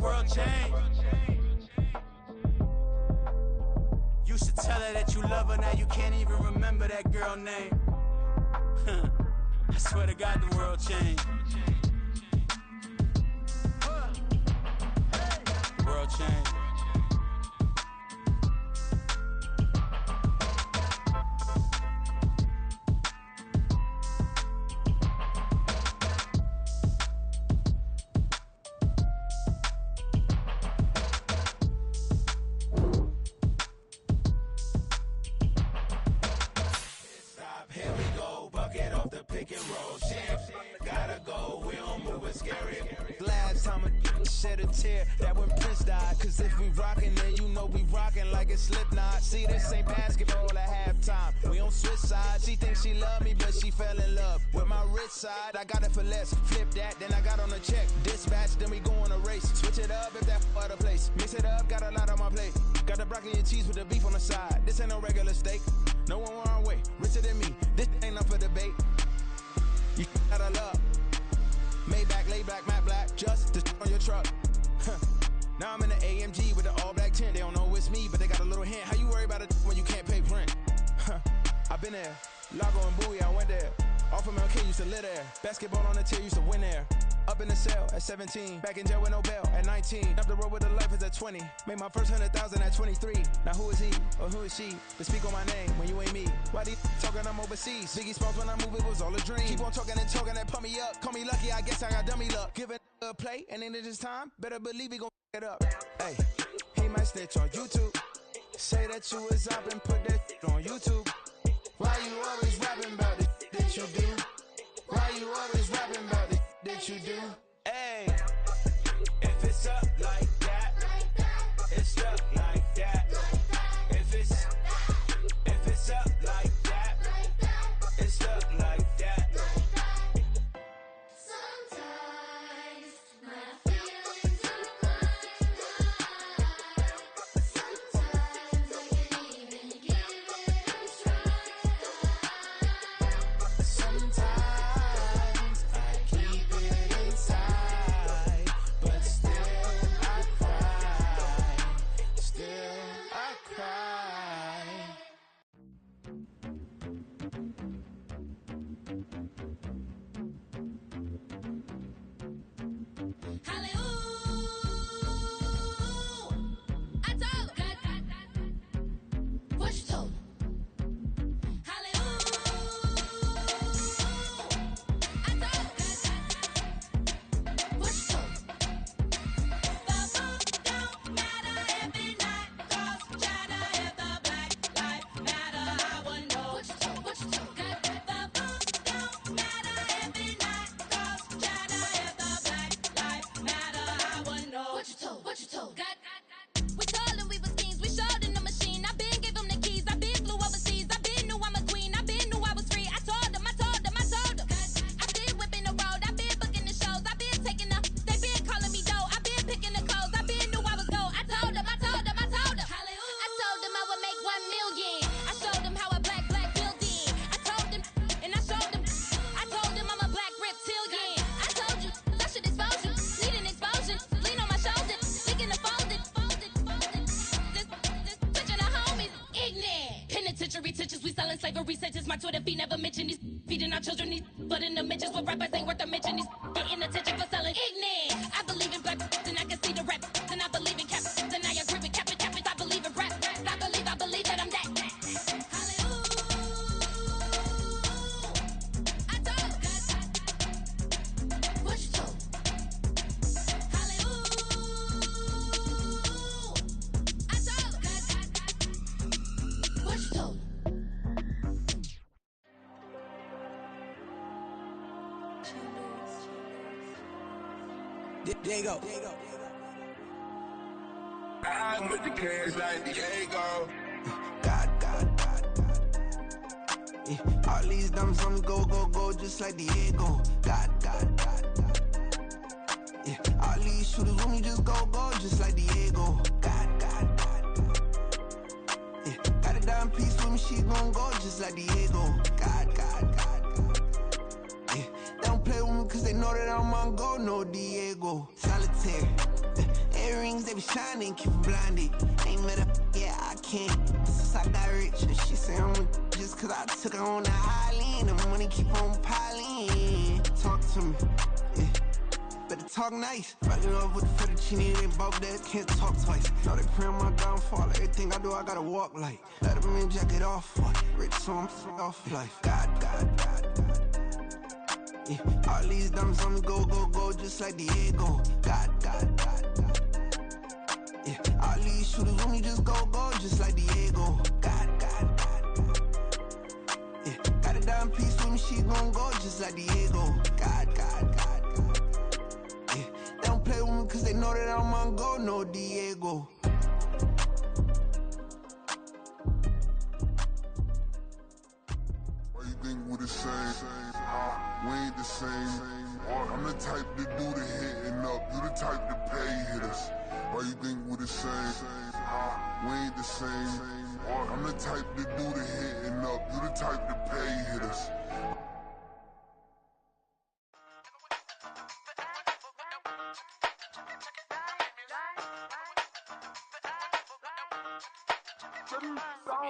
world change. Used to tell her that you love her, now you can't even remember that girl name. I swear to God the world changed. The world changed. Shed a tear that when Prince died. Cause if we rockin', then you know we rockin' like it's Slipknot. See, this ain't basketball at halftime. We on switch sides. She thinks she love me, but she fell in love with my rich side. I got it for less. Flip that, then I got on a check. Dispatch, then we go on a race. Switch it up if that other place. Mix it up, got a lot on my plate. Got the broccoli and cheese with the beef on the side. This ain't no regular steak. No one wrong way. Richer than me. This ain't up for debate. You gotta love. Maybach, lay back, matte black, just to on your truck. Now I'm in the AMG with the all black tint. They don't know it's me, but they got a little hint. How you worry about it when you can't pay rent? I've been there. Lago and Bowie, I went there. Off of MLK, used to live there. Basketball on the tier, used to win there. Up in the cell at 17. Back in jail with no bail at 19. Up the road with the life is at 20. Made my first 100,000 at 23. Now who is he or who is she to speak on my name when you ain't me? Why they talking I'm overseas? Biggie Smalls when I move, it was all a dream. Keep on talking and talking and pump me up. Call me lucky, I guess I got dummy luck. Give it a play and then it's time. Better believe he gon' it up. Hey, he might snitch on YouTube. Say that you was up and put that on YouTube. Why you always rapping about it that you do? Why you always rapping about it that you do? Hey, if it's up like that, it's up like that. If it's up like that, it's up like that. Sometimes my feelings are blind. Sometimes I can't even give it a try. Sometimes I keep it inside, but still I cry. Still I cry. I told what you told Hallelujah. I told what you told the book don't matter if it not cause chatter if the black life matter. I would know what you told the book don't matter if it not cause chatter if the black life matter. I would know what you told God. We told him we was kings, we showed him the machine. I been gave him the keys, I been flew overseas. I been knew I'm a queen, I been knew I was free. I told him. I been whipping the road, I been booking the shows. I been taking the, they been calling me dough. I been picking the codes, I been knew I was gold. I told him. Hallelujah. I told him I would make 1 million. I showed him how a black building. I told him, and I showed him. I told him I'm a black reptilian. I told you, I should expose you. Need an explosion, lean on my shoulder. Speaking of folded. This switching the homies, ignorant. Penitentiary teachers, we selling slavery sentence. My Twitter feed never mention these. Feeding our children these. But in the mentions, what rappers ain't worth a mention. These getting attention for selling ignorant. I believe in black, and I can see the rap. And I believe in cap, and I agree with cap. I believe in rap. I believe that I'm that. Hallelujah. I told what you told. Hallelujah. I told what you told. There you go. I'm with the cash like Diego. God. Yeah. All these dumps on go, just like Diego. God. Yeah. All these shooters when we just go, just like Diego. God. Yeah. Got a dime piece with me, she gon' go just like Diego. God. Yeah. They don't play with me cause they know that I'm on go, no Diego. Solitaire. earrings, they be shining, keep it blinded. Ain't met up, yeah, I can't. Since I got rich, and she say I'm just cause I took her on the island. The money keep on piling. Talk to me, yeah. Better talk nice. Rockin' up with the fettuccine, they both that can't talk twice. Know they pray on my downfall. Everything I do, I gotta walk like. Let them in, jacket off. Rich, so I'm off life. God. Yeah. All these diamonds on me go, just like Diego. God. Yeah. All these shooters on me just go, just like Diego. God. Yeah. Got a dime piece with me, she gon' go just like Diego. God. Yeah. They don't play with me cause they know that I'm on go, no Diego. Why you think we the same? We ain't the same. I'm the type to do the hitting up. You the type to pay hitters. Why you think we the same? We ain't the same. I'm the type to do the hitting up. You the type to pay hitters.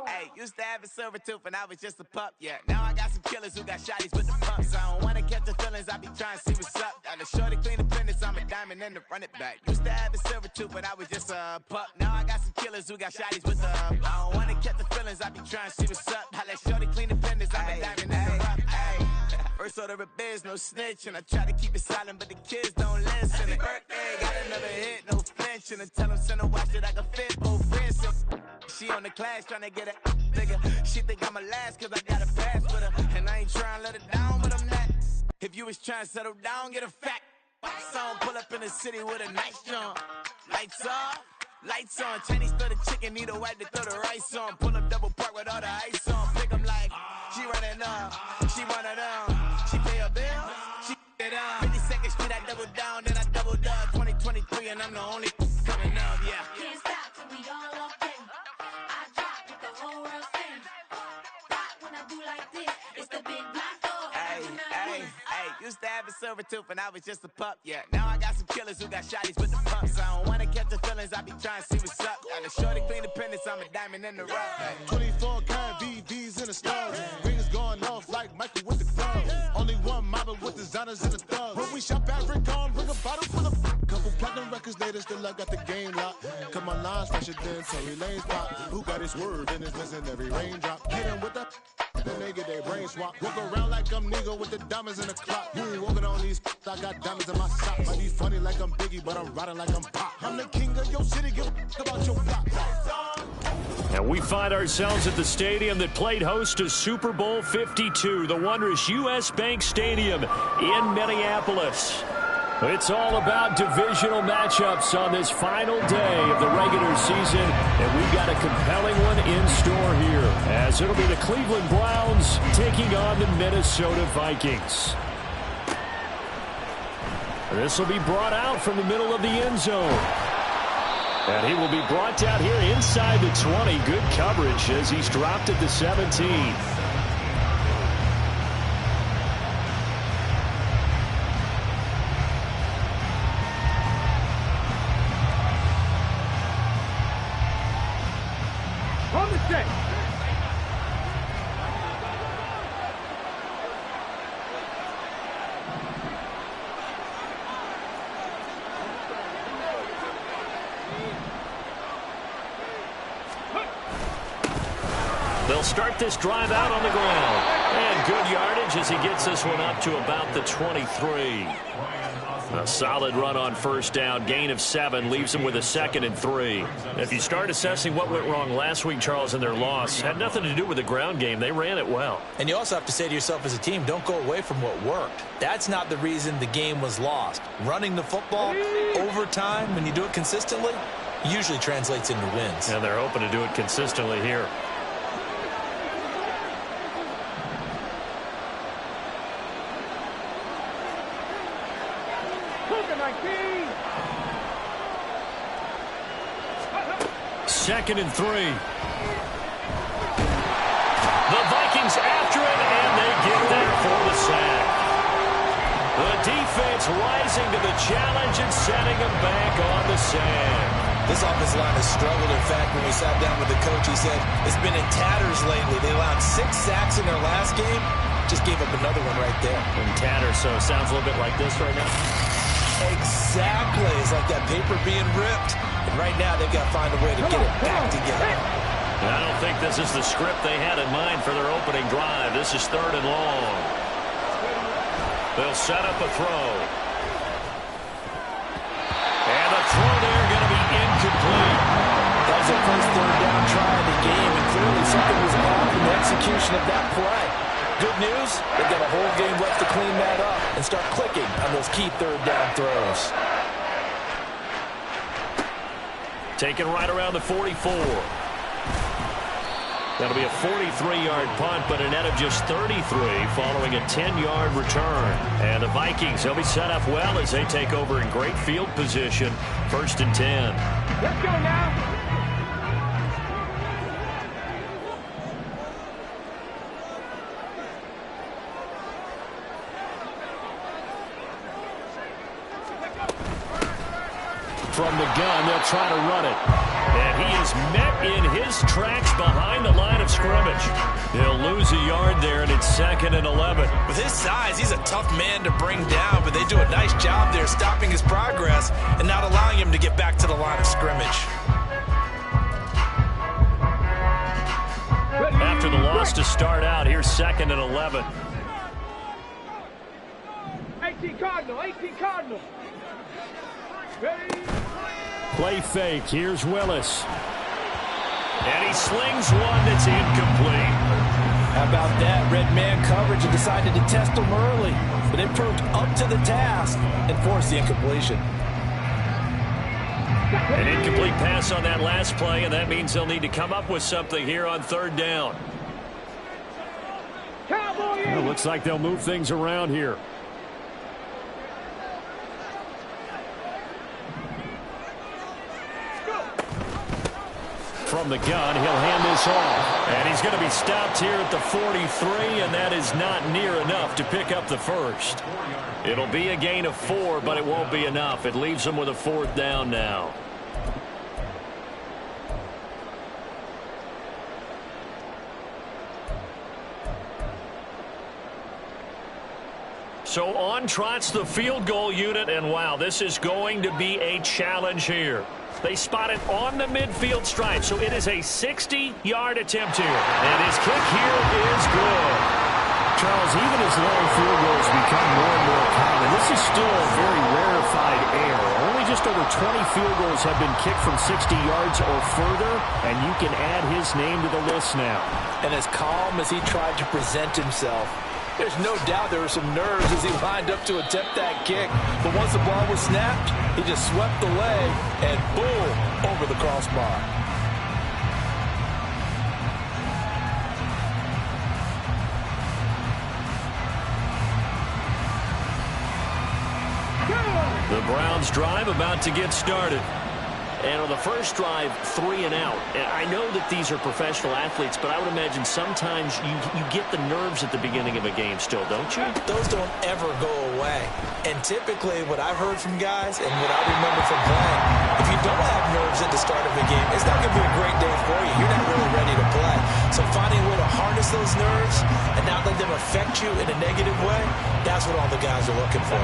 Hey, used to have a silver tooth and I was just a pup, yeah. Now I got some killers who got shotties with the pumps. I don't wanna catch the feelings, I be trying to see what's up. Got a shorty clean the business, I'm a diamond and to run it back. Used to have a silver tooth but I was just a pup. Now I got some killers who got shotties with the I don't wanna catch the feelings, I be trying to see what's up. I let shorty clean the business, I'm a diamond and to run it. First order of biz, no snitch, and I try to keep it silent, but the kids don't listen. Birthday, got another hit, no flinch, and I tell them send a watch that I can fit both wrists. She on the class tryna get a nigga. She think I'm a last cause I got a pass with her. And I ain't tryna let her down, but I'm not. If you was tryna settle down, get a fact. Song pull up in the city with a nice jump. Lights off, lights on. Chinese throw the chicken, need a wipe to throw the rice on. Pull up double park with all the ice on. Pick 'em like, she running up, she one of them. She pay her bill, she it up. 52nd Street, I double down, then I doubled up. 2023 and I'm the only coming up, yeah. Can't stop till we all locked in. I drop it, the whole world sings. Rock when I do like this, it's the big black door. Hey, used to have a silver tooth and I was just a pup, yeah. Now I got some killers who got shotties with the pumps. I don't wanna catch the feelings, I be trying to see what's up. Got a shorty clean the pendants, I'm a diamond in the rough. 24 karat VVs in the stars. Rings going off like Michael with the clubs. Only one mobbing with designers in the thugs. When we shop at Rick on, bring a bottle full of couple platinum records later, still I got the game locked. Cause my lines fresher than Tory Lane's pop. Who got his word and is missing every raindrop. Hit him with the then they get their brain swap. Walk around like I'm Negro with the diamonds in the clock. You ain't walking on these I got diamonds in my socks. Might be funny like I'm Biggie, but I'm riding like I'm Pop. I'm the king of your city, give a about your block. And we find ourselves at the stadium that played host to Super Bowl 52, the wondrous U.S. Bank Stadium in Minneapolis. It's all about divisional matchups on this final day of the regular season, and we've got a compelling one in store here, as it'll be the Cleveland Browns taking on the Minnesota Vikings. This will be brought out from the middle of the end zone. And he will be brought down here inside the 20. Good coverage as he's dropped at the 17. From the stick. They'll start this drive out on the ground. And good yardage as he gets this one up to about the 23. A solid run on first down. Gain of 7 leaves them with a 2nd and 3. If you start assessing what went wrong last week, Charles, in their loss, had nothing to do with the ground game. They ran it well. And you also have to say to yourself as a team, don't go away from what worked. That's not the reason the game was lost. Running the football over time, when you do it consistently, usually translates into wins. And they're hoping to do it consistently here. Second and 3. The Vikings after it, and they get there for the sack. The defense rising to the challenge and setting them back on the sand. This offensive line has struggled. In fact, when we sat down with the coach, he said it's been in tatters lately. They allowed 6 sacks in their last game. Just gave up another one right there. In tatters, so it sounds a little bit like this right now. Exactly. It's like that paper being ripped. And right now, they've got to find a way to get it back together. I don't think this is the script they had in mind for their opening drive. This is 3rd and long. They'll set up a throw. And the throw there going to be incomplete. That was their first 3rd down try of the game, and clearly something was off in the execution of that play. Good news, they've got a whole game left to clean that up and start clicking on those key 3rd down throws. Taken right around the 44. That'll be a 43-yard punt, but a net of just 33 following a 10-yard return. And the Vikings, they'll be set up well as they take over in great field position. 1st and 10. Let's go now. From the gun, they'll try to run it. And he is met in his tracks behind the line of scrimmage. They'll lose a yard there, and it's 2nd and 11. With his size, he's a tough man to bring down, but they do a nice job there stopping his progress and not allowing him to get back to the line of scrimmage. After the loss to start out, here's 2nd and 11. 18 Cardinal, 18 Cardinal. Ready? Play fake. Here's Willis. And he slings one that's incomplete. How about that? Red man coverage and decided to test him early. But they proved up to the task and forced the incompletion. An incomplete pass on that last play, and that means they'll need to come up with something here on 3rd down. Well, looks like they'll move things around here. From the gun, he'll hand this off. And he's going to be stopped here at the 43, and that is not near enough to pick up the first. It'll be a gain of 4, but it won't be enough. It leaves them with a 4th down now. So on trots the field goal unit, and wow, this is going to be a challenge here. They spot it on the midfield stripe, so it is a 60-yard attempt here. And his kick here is good. Charles, even as long field goals become more and more common, this is still a very rarefied error. Only just over 20 field goals have been kicked from 60 yards or further, and you can add his name to the list now. And as calm as he tried to present himself, there's no doubt there were some nerves as he lined up to attempt that kick. But once the ball was snapped, he just swept the leg and boom, over the crossbar. The Browns drive about to get started. And on the first drive, 3 and out. And I know that these are professional athletes, but I would imagine sometimes you get the nerves at the beginning of a game still, don't you? Those don't ever go away. And typically what I've heard from guys and what I remember from playing, if you don't have nerves at the start of a game, it's not going to be a great day for you. You're not really ready to play. So finding a way to harness those nerves and not let them affect you in a negative way, that's what all the guys are looking for.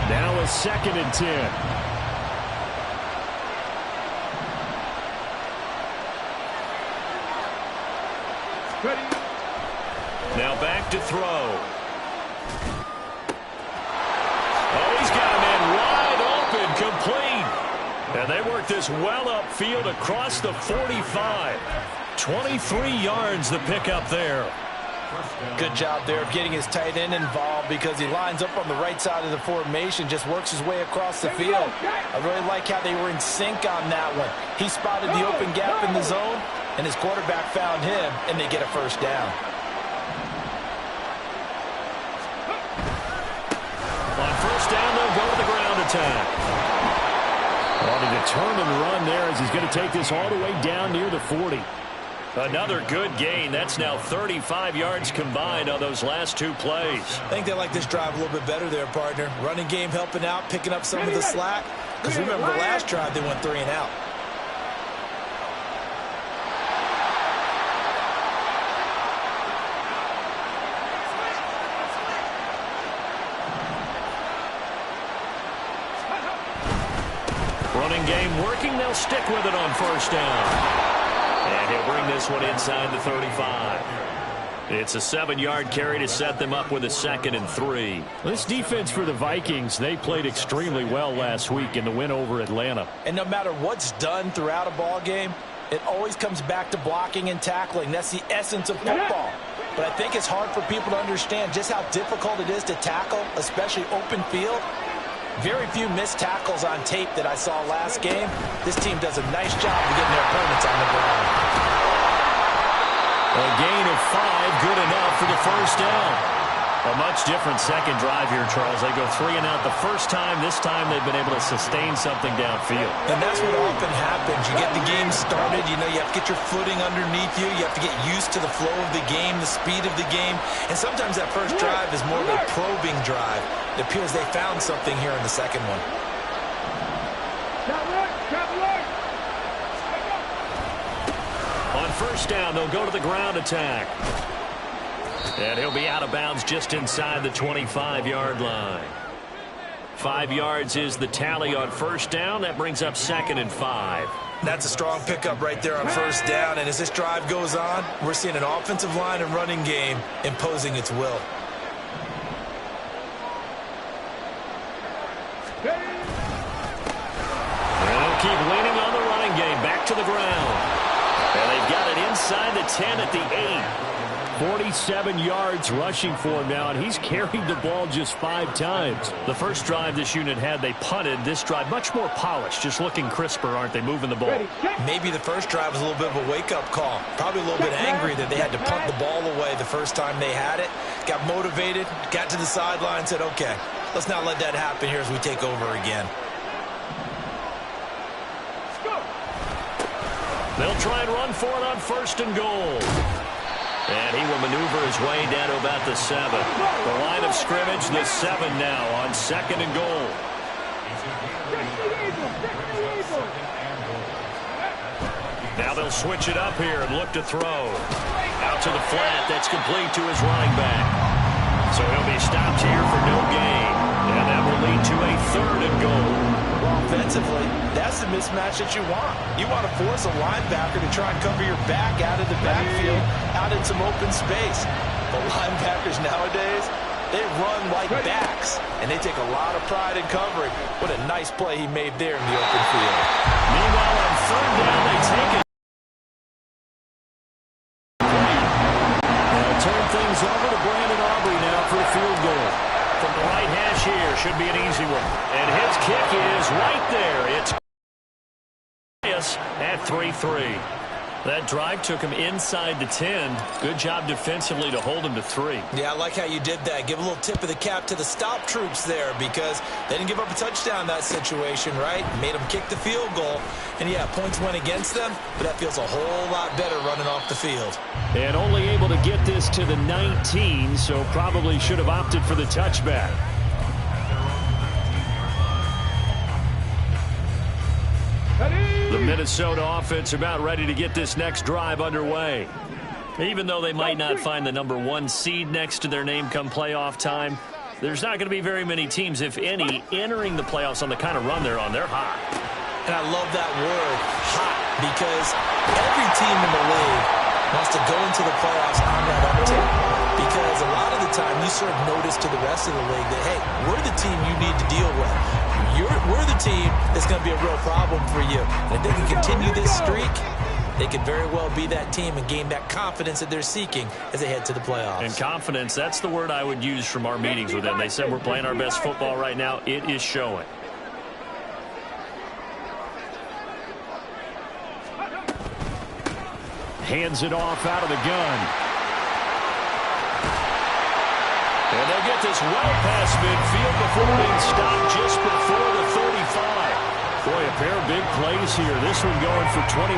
Now a 2nd and 10. Now back to throw. Oh, he's got a man wide open, complete. And they work this well upfield across the 45. 23 yards the pickup there. Good job there of getting his tight end involved because he lines up on the right side of the formation, just works his way across the field. I really like how they were in sync on that one. He spotted the open gap in the zone, and his quarterback found him, and they get a first down. On first down, they'll go to the ground attack. On a determined run there as he's going to take this all the way down near the 40. Another good gain. That's now 35 yards combined on those last 2 plays. I think they like this drive a little bit better there, partner. Running game helping out, picking up some of the slack. Because remember, the last drive, they went 3 and out. Running game working. They'll stick with it on first down. And he'll bring this one inside the 35. It's a 7-yard carry to set them up with a 2nd and 3. This defense for the Vikings, they played extremely well last week in the win over Atlanta. And no matter what's done throughout a ball game, it always comes back to blocking and tackling. That's the essence of football. But I think it's hard for people to understand just how difficult it is to tackle, especially open field. Very few missed tackles on tape that I saw last game. This team does a nice job of getting their opponents on the ground. A gain of 5, good enough for the first down. A much different second drive here, Charles. They go 3 and out the first time. This time they've been able to sustain something downfield. And that's what often happens. You get the game started. You know, you have to get your footing underneath you. You have to get used to the flow of the game, the speed of the game. And sometimes that first drive is more of a probing drive. It appears they found something here in the second one. On first down, they'll go to the ground attack. And he'll be out of bounds just inside the 25-yard line. 5 yards is the tally on first down. That brings up 2nd and 5. That's a strong pickup right there on first down. And as this drive goes on, we're seeing an offensive line and running game imposing its will. And they'll keep leaning on the running game. Back to the ground. And they've got it inside the 10 at the 8. 47 yards rushing for him now, and he's carried the ball just 5 times. The first drive this unit had, they punted. This drive, much more polished, just looking crisper, aren't they, moving the ball? Maybe the first drive was a little bit of a wake-up call. Probably a little bit angry that they had to punt the ball away the first time they had it. Got motivated, got to the sideline, said, okay, let's not let that happen here as we take over again. They'll try and run for it on 1st and goal. And he will maneuver his way down to about the 7. The line of scrimmage, the 7 now on 2nd and goal. Now they'll switch it up here and look to throw. Out to the flat, that's complete to his running back. So he'll be stopped here for no gain. And that will lead to a 3rd and goal. Offensively, that's the mismatch that you want. You want to force a linebacker to try and cover your back out of the backfield, out in some open space. But linebackers nowadays, they run like backs, and they take a lot of pride in covering. What a nice play he made there in the open field. Meanwhile, on 3rd down, they take it. They'll turn things over to Brandon Aubrey now for a field goal. From the right hash here, should be an easy one. And his kick is right there. It's at 3-3. That drive took him inside the 10. Good job defensively to hold him to 3. Yeah, I like how you did that. Give a little tip of the cap to the stop troops there because they didn't give up a touchdown in that situation, right? Made them kick the field goal. And, yeah, points went against them, but that feels a whole lot better running off the field. And only able to get this to the 19, so probably should have opted for the touchback. The Minnesota offense about ready to get this next drive underway. Even though they might not find the #1 seed next to their name come playoff time, there's not going to be very many teams, if any, entering the playoffs on the kind of run they're on. They're hot. And I love that word, hot, because every team in the league wants to go into the playoffs on that uptick. Because a lot of the time you serve notice to the rest of the league that, hey, we're the team you need to deal with. We're the team that's going to be a real problem for you. And if they can continue this streak, they could very well be that team and gain that confidence that they're seeking as they head to the playoffs. And confidence, that's the word I would use from our meetings with them. They said we're playing our best football right now. It is showing. Hands it off out of the gun. And they'll get this well past midfield before being stopped just before the 35. Boy, a pair of big plays here. This one going for 29.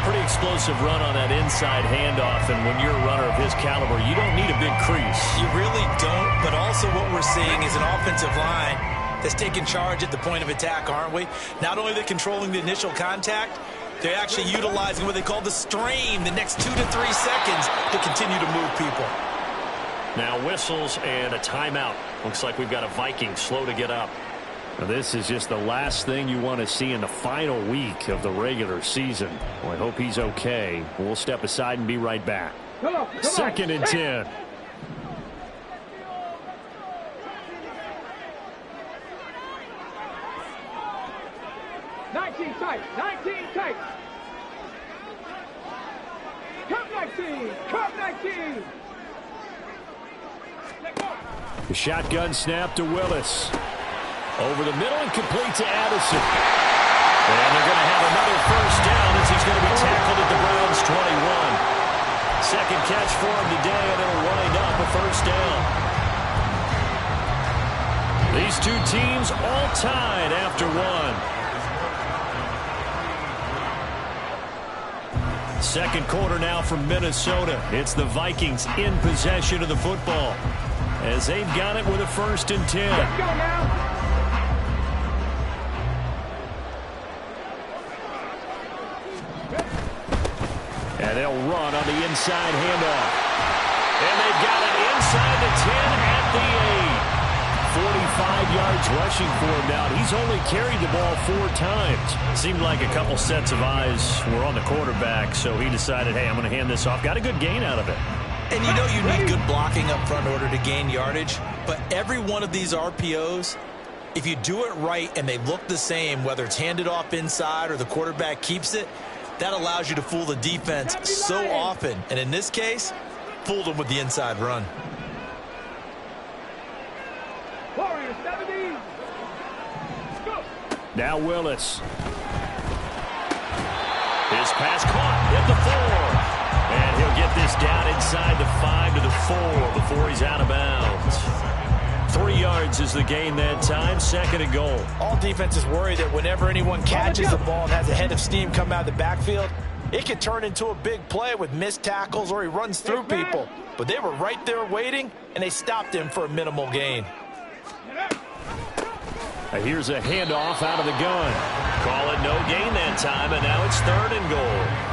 Pretty explosive run on that inside handoff, and when you're a runner of his caliber, you don't need a big crease. You really don't, but also what we're seeing is an offensive line that's taking charge at the point of attack, aren't we? Not only are they controlling the initial contact, they're actually utilizing what they call the strain the next 2 to 3 seconds to continue to move people. Now whistles and a timeout. Looks like we've got a Viking slow to get up. Now this is just the last thing you want to see in the final week of the regular season. Well, I hope he's okay. We'll step aside and be right back. Come on. 2nd and 10. Tight. 19 tight. Come 19. Come 19. The shotgun snap to Willis. Over the middle and complete to Addison. And they're going to have another first down as he's going to be tackled at the Browns' 21. Second catch for him today, and it'll wind up a first down. These two teams all tied after one. Second quarter now from Minnesota. It's the Vikings in possession of the football as they've got it with a 1st and 10. Let's go now. And they'll run on the inside handoff. And they've got it inside the 10 at the 8. 45 yards rushing for him now. He's only carried the ball 4 times. Seemed like a couple sets of eyes were on the quarterback, so he decided, hey, I'm going to hand this off. Got a good gain out of it. And you know you need good blocking up front in order to gain yardage, but every one of these RPOs, if you do it right and they look the same, whether it's handed off inside or the quarterback keeps it, that allows you to fool the defense so often. And in this case, fooled them with the inside run. Warriors 70. Go. Now Willis. His pass caught at the 4. And he'll get this down inside the 5 to the 4 before he's out of bounds. 3 yards is the gain that time. 2nd and goal. All defenses worry that whenever anyone catches the ball and has a head of steam come out of the backfield, it could turn into a big play with missed tackles or he runs through people. But they were right there waiting, and they stopped him for a minimal gain. Here's a handoff out of the gun. Call it no gain that time, and now it's 3rd and goal.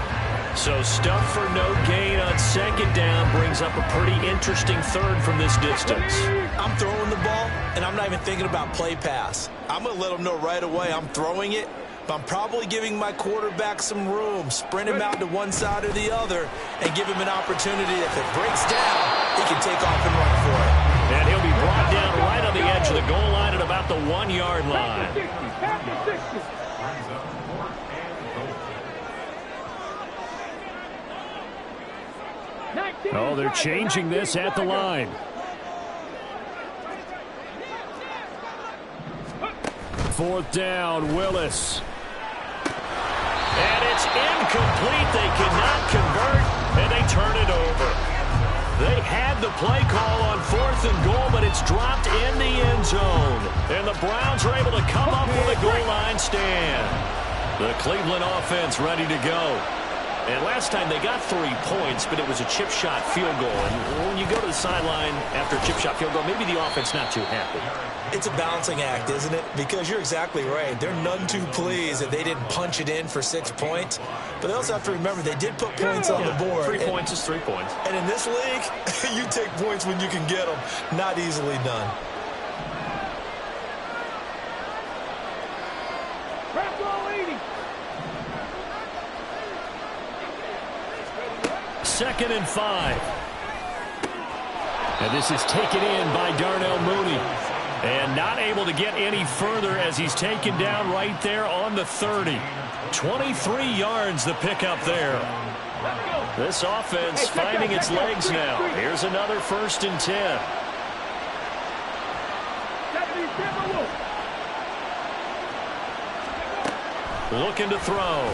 So stuff for no gain on 2nd down brings up a pretty interesting 3rd from this distance. I'm throwing the ball, and I'm not even thinking about play pass. I'm going to let them know right away I'm throwing it, but I'm probably giving my quarterback some room, sprint him out to one side or the other, and give him an opportunity. If it breaks down, he can take off and run for it. And he'll be brought down right on the edge of the goal line at about the 1-yard line. Oh, they're changing this at the line. 4th down, Willis. And it's incomplete. They cannot convert, and they turn it over. They had the play call on 4th and goal, but it's dropped in the end zone. And the Browns are able to come up with a goal line stand. The Cleveland offense ready to go. And last time they got 3 points, but it was a chip shot field goal. And when you go to the sideline after a chip shot field goal, maybe the offense not too happy. It's a balancing act, isn't it? Because you're exactly right. They're none too pleased that they didn't punch it in for 6 points. But they also have to remember they did put points on the board. 3 points is 3 points. And in this league, you take points when you can get them. Not easily done. Second and 5. And this is taken in by Darnell Mooney. And not able to get any further as he's taken down right there on the 30. 23 yards the pickup there. This offense finding its legs now. Here's another 1st and 10. Looking to throw.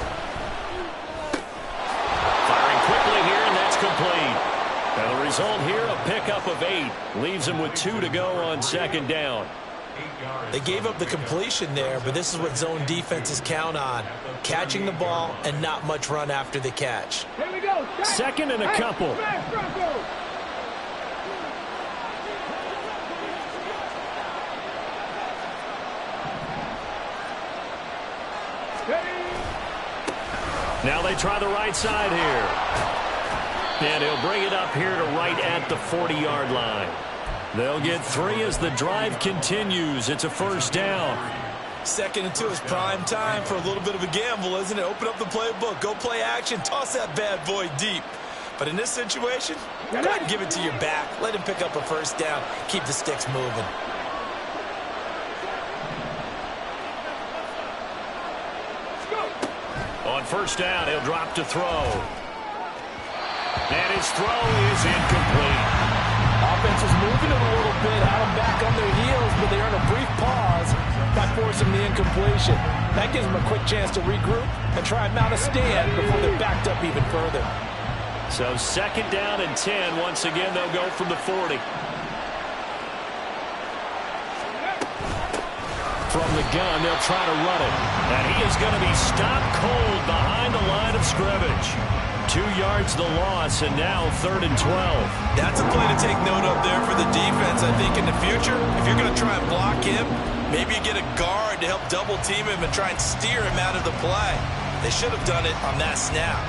Firing quickly here, and that's complete. And the result here, a pickup of 8. Leaves him with 2 to go on 2nd down. They gave up the completion there, but this is what zone defenses count on. Catching the ball and not much run after the catch. Here we go. Second and a couple. Smash Broncos. Now they try the right side here. And he'll bring it up here to right at the 40-yard line. They'll get 3 as the drive continues. It's a first down. 2nd and 2 is prime time for a little bit of a gamble, isn't it? Open up the playbook, go play action, toss that bad boy deep. But in this situation, go ahead and give it to your back. Let him pick up a first down. Keep the sticks moving. On first down, he'll drop to throw. And his throw is incomplete. Offense is moving it a little bit, had them back on their heels, but they earn a brief pause by forcing the incompletion. That gives them a quick chance to regroup and try and mount a stand before they're backed up even further. So 2nd down and 10. Once again, they'll go from the 40. From the gun, they'll try to run it. And he is going to be stopped cold behind the line of scrimmage. 2 yards the loss, and now 3rd and 12. That's a play to take note of there for the defense. I think in the future, if you're going to try and block him, maybe you get a guard to help double team him and try and steer him out of the play. They should have done it on that snap.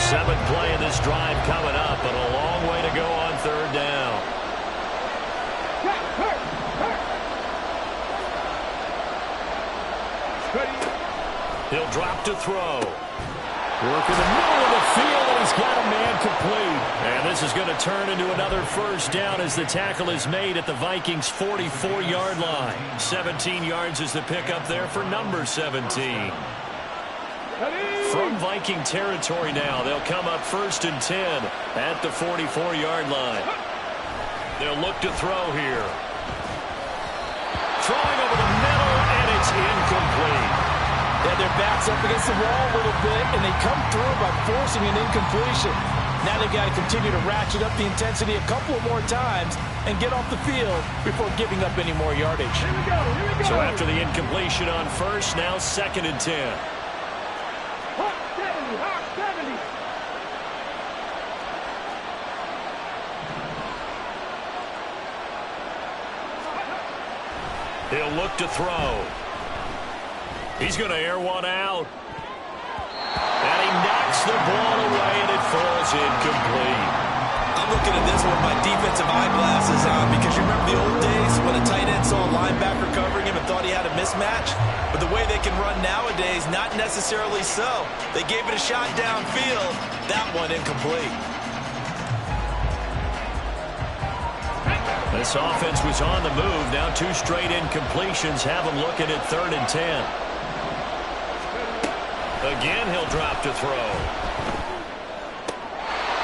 Seventh play of this drive coming up, but a long way to go on 3rd down. He'll drop to throw. Work in the middle of the field, and he's got a man complete. And this is going to turn into another first down as the tackle is made at the Vikings' 44-yard line. 17 yards is the pickup there for number 17. From Viking territory now, they'll come up 1st and 10 at the 44-yard line. They'll look to throw here. Throwing over the middle, and it's incomplete. Yeah, their back's up against the wall a little bit, and they come through by forcing an incompletion. Now they've got to continue to ratchet up the intensity a couple more times and get off the field before giving up any more yardage. Here we go. So after the incompletion on first, now 2nd and 10. Hot 70. He'll look to throw. He's going to air one out. And he knocks the ball away, and it falls incomplete. I'm looking at this with my defensive eyeglasses on because you remember the old days when a tight end saw a linebacker covering him and thought he had a mismatch? But the way they can run nowadays, not necessarily so. They gave it a shot downfield. That one incomplete. This offense was on the move. Now 2 straight incompletions have them looking at 3rd and 10. Again, he'll drop to throw.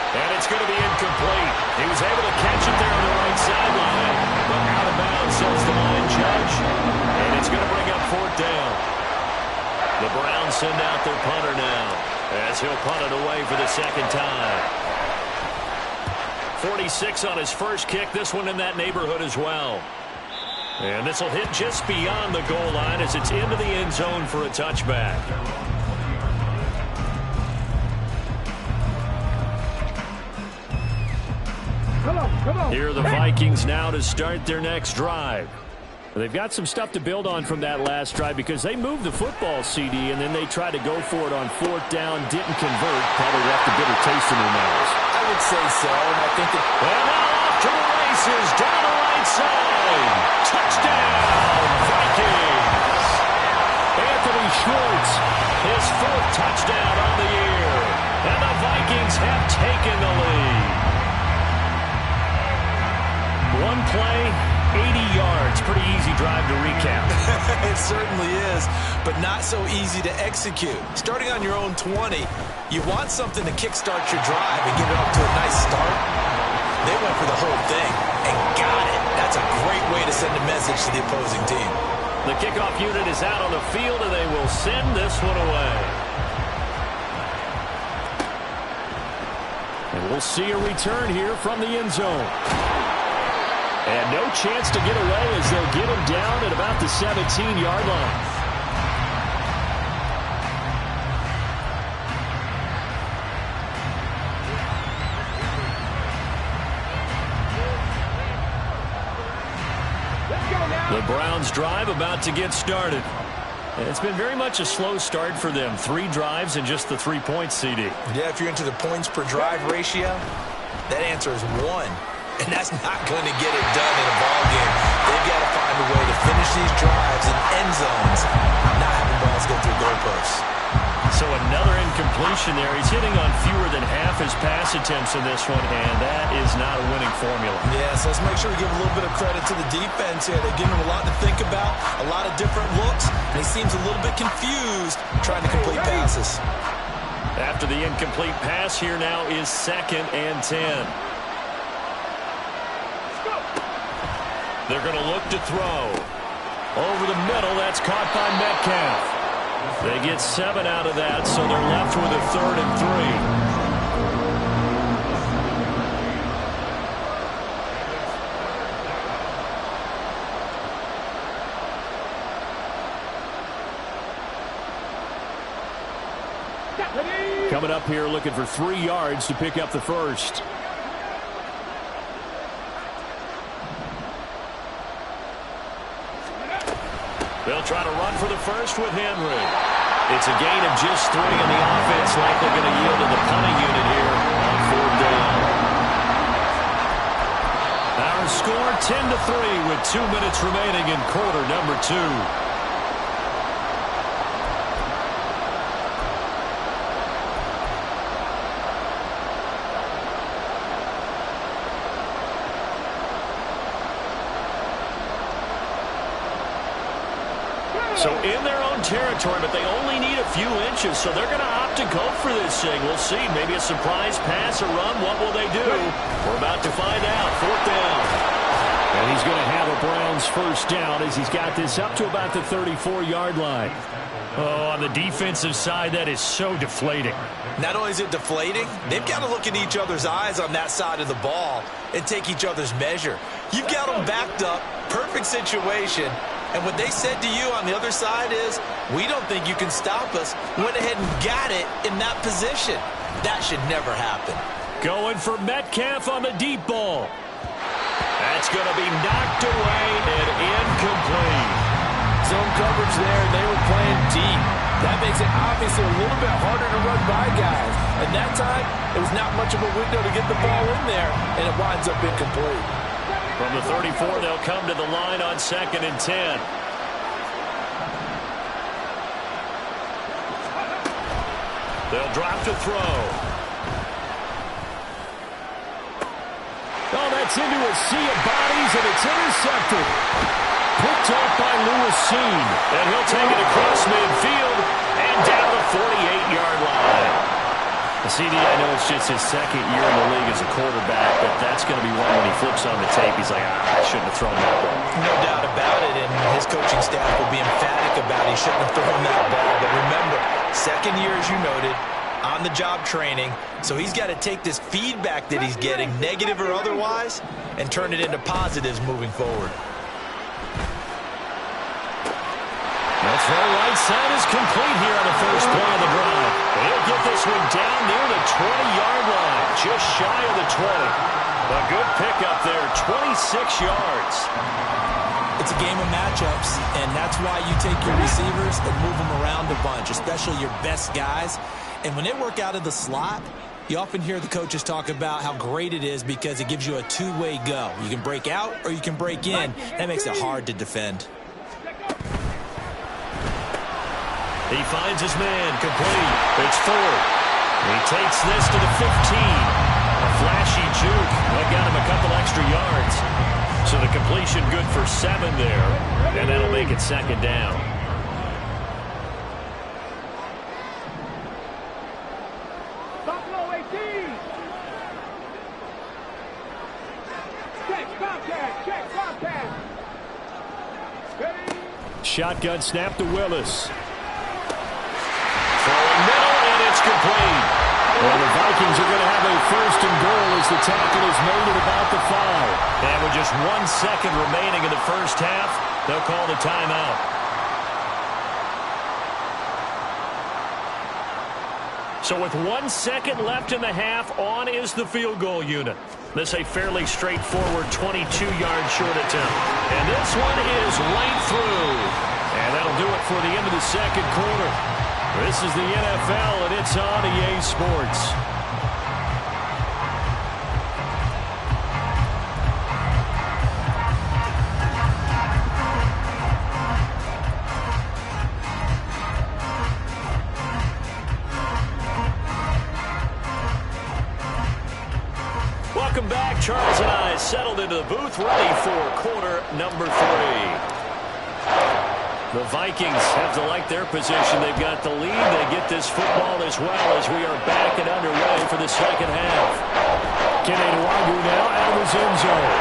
And it's going to be incomplete. He was able to catch it there on the right sideline. But out of bounds, says the line judge. And it's going to bring up 4th down. The Browns send out their punter now, as he'll punt it away for the 2nd time. 46 on his first kick. This one in that neighborhood as well. And this will hit just beyond the goal line as it's into the end zone for a touchback. Come on. Here are the Vikings now to start their next drive. They've got some stuff to build on from that last drive because they moved the football, CD, and then they tried to go for it on 4th down, didn't convert, probably left a bitter taste in their mouths. I would say so, and I think that... And now off to the races, down the right side. Touchdown, Vikings! Anthony Schwartz, his 4th touchdown on the year. And the Vikings have taken the lead. One play, 80 yards. Pretty easy drive to recap. It certainly is, but not so easy to execute. Starting on your own 20, you want something to kickstart your drive and get it off to a nice start. They went for the whole thing and got it. That's a great way to send a message to the opposing team. The kickoff unit is out on the field, and they will send this one away. And we'll see a return here from the end zone. And no chance to get away as they'll get him down at about the 17-yard line. The Browns drive about to get started. And it's been very much a slow start for them. 3 drives and just the 3 points, CD. Yeah, if you're into the points per drive ratio, that answer is 1. And that's not going to get it done in a ball game. They've got to find a way to finish these drives in end zones, not having balls go through goalposts. So another incompletion there. He's hitting on fewer than half his pass attempts in this one, and that is not a winning formula. Yeah, so let's make sure we give a little bit of credit to the defense here. They're giving him a lot to think about, a lot of different looks, and he seems a little bit confused trying to complete passes. After the incomplete pass, here now is 2nd and 10. They're going to look to throw. Over the middle, that's caught by Metcalf. They get 7 out of that, so they're left with a 3rd and 3. Coming up here looking for 3 yards to pick up the first. They'll try to run for the first with Henry. It's a gain of just 3, and the offense likely going to yield to the punting unit here on 4th down. Our score 10-3 with 2 minutes remaining in quarter number 2. So in their own territory, but they only need a few inches, so they're going to opt to go for this thing. We'll see. Maybe a surprise pass or run. What will they do? We're about to find out. 4th down. And he's going to have a Browns first down as he's got this up to about the 34-yard line. Oh, on the defensive side, that is so deflating. Not only is it deflating, they've got to look in each other's eyes on that side of the ball and take each other's measure. You've got them backed up, perfect situation. And what they said to you on the other side is, we don't think you can stop us. Went ahead and got it in that position. That should never happen. Going for Metcalf on the deep ball. That's going to be knocked away and incomplete. Zone coverage there, they were playing deep. That makes it obviously a little bit harder to run by guys. And that time, it was not much of a window to get the ball in there, and it winds up incomplete. From the 34, they'll come to the line on 2nd and 10. They'll drop to throw. Oh, that's into a sea of bodies, and it's intercepted. Picked off by Lewis Seen. And he'll take it across midfield and down the 48-yard line. CD, I know it's just his 2nd year in the league as a quarterback, but that's going to be one when he flips on the tape. He's like, I shouldn't have thrown that ball. No doubt about it, and his coaching staff will be emphatic about he shouldn't have thrown that ball. But remember, 2nd year, as you noted, on-the-job training, so he's got to take this feedback that he's getting, negative or otherwise, and turn it into positives moving forward. That throw right side is complete here on the first play of the drive. He'll get this one down near the 20-yard line, just shy of the 20. A good pickup there, 26 yards. It's a game of matchups, and that's why you take your receivers and move them around a bunch, especially your best guys. And when they work out of the slot, you often hear the coaches talk about how great it is because it gives you a two-way go. You can break out or you can break in. That makes it hard to defend. He finds his man, complete. It's 4th. He takes this to the 15. A flashy juke. That got him a couple extra yards. So the completion good for 7 there. And that'll make it 2nd down. Buffalo 18. Check Bobcat. Check Bobcat. Shotgun snap to Willis. Throwing middle, and it's complete. Well, the Vikings are going to have a 1st and as the tackle is made at about the 5. And with just 1 second remaining in the first half, they'll call the timeout. So with 1 second left in the half, on is the field goal unit. This a fairly straightforward 22-yard short attempt. And this one is right through. And that'll do it for the end of the second quarter. This is the NFL, and it's on EA Sports. Welcome back. Charles and I settled into the booth, ready for quarter number 3. The Vikings have to like their position. They've got the lead. They get this football as well as we are back and underway for the second half. Kenny Nwagu now out of his end zone.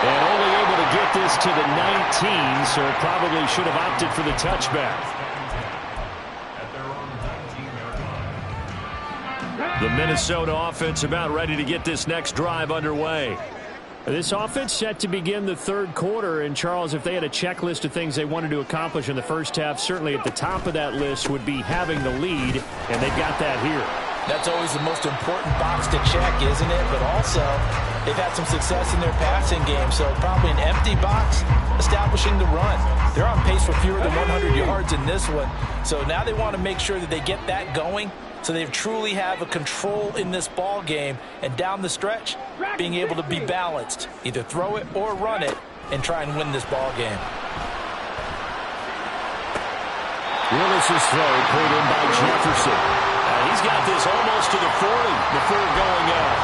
And only able to get this to the 19, so probably should have opted for the touchback. The Minnesota offense about ready to get this next drive underway. This offense set to begin the third quarter, and Charles, if they had a checklist of things they wanted to accomplish in the first half, certainly at the top of that list would be having the lead, and they've got that here. That's always the most important box to check, isn't it? But also, they've had some success in their passing game, so probably an empty box establishing the run. They're on pace for fewer than 100 yards in this one, so now they want to make sure that they get that going so they truly have a control in this ball game, and down the stretch, being able to be balanced. Either throw it or run it and try and win this ball game. Willis's throw pulled in by Jefferson. He's got this almost to the 40 before going out.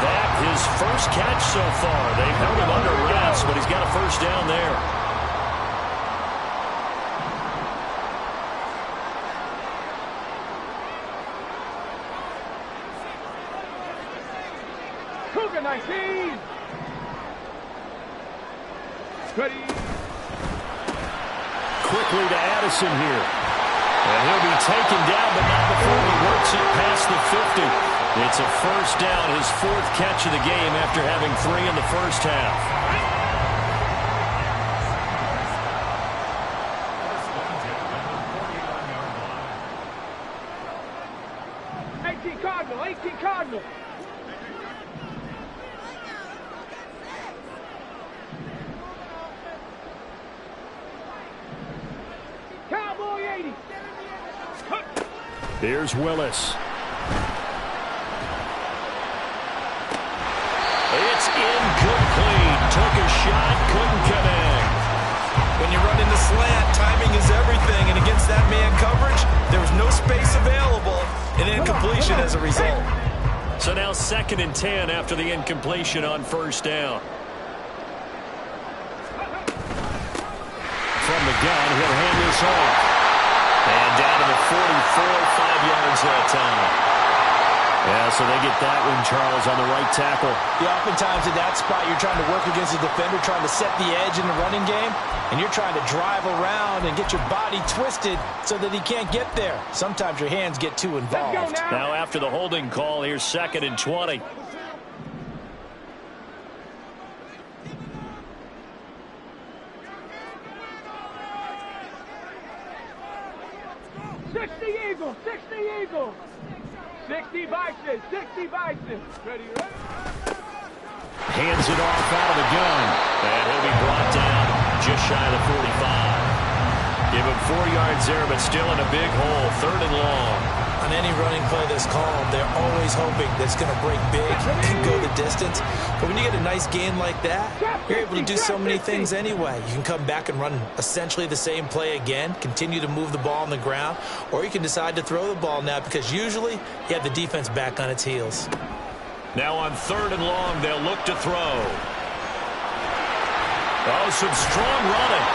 That his first catch so far. They've held him under wraps, but he's got a first down there. Cougar 19. Ready. Quickly to Addison here. And he'll be taken down, but not before he works it past the 50. It's a first down, his 4th catch of the game after having 3 in the first half. Cardinal, 18 Cardinal. Cowboy 80. Here's Willis. It's incomplete. Took a shot, couldn't connect. When you run into slant, timing is everything, and against that man coverage, there was no space available, and incompletion as a result. So now 2nd and 10 after the incompletion on first down. From the gun, he'll hand this off. And down to the 44, 5 yards that time. Yeah, so they get that one, Charles, on the right tackle. Yeah, oftentimes in that spot, you're trying to work against a defender, trying to set the edge in the running game, and you're trying to drive around and get your body twisted so that he can't get there. Sometimes your hands get too involved. Now after the holding call, here's 2nd and 20. Eagles, 60 Eagles. 60 Vices, 60 Vices. Ready, ready. Hands it off out of the gun. And he'll be brought down just shy of the 45. Give him 4 yards there, but still in a big hole. 3rd and long. On any running play that's called, they're always hoping that it's going to break big and go the distance. But when you get a nice gain like that, you're able to do so many things anyway. You can come back and run essentially the same play again, continue to move the ball on the ground, or you can decide to throw the ball now because usually you have the defense back on its heels. Now on 3rd and long, they'll look to throw. Oh, some strong running.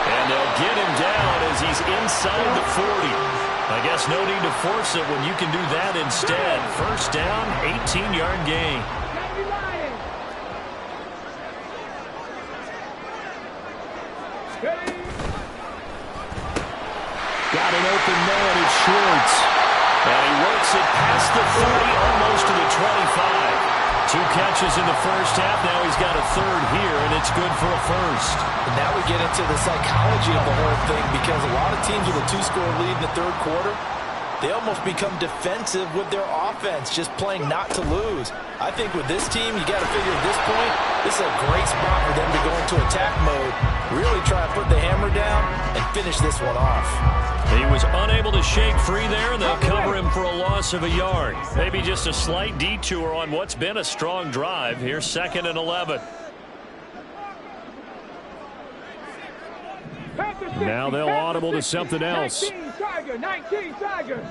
And they'll get him down as he's inside the 40. I guess no need to force it when you can do that instead. First down, 18-yard gain. Ready. Got an open man, it's Schwartz. And he works it past the 30, almost to the 25. 2 catches in the first half. Now he's got a third here, and it's good for a first. And now we get into the psychology of the whole thing, because a lot of teams with a 2-score lead in the third quarter, they almost become defensive with their offense, just playing not to lose. I think with this team, you got to figure at this point, this is a great spot for them to go into attack mode, really try to put the hammer down and finish this one off. He was unable to shake free there, and they'll cover him for a loss of a yard. Maybe just a slight detour on what's been a strong drive. Here's 2nd and 11. Now they'll audible to something else. 19 Tiger, 19 Tiger.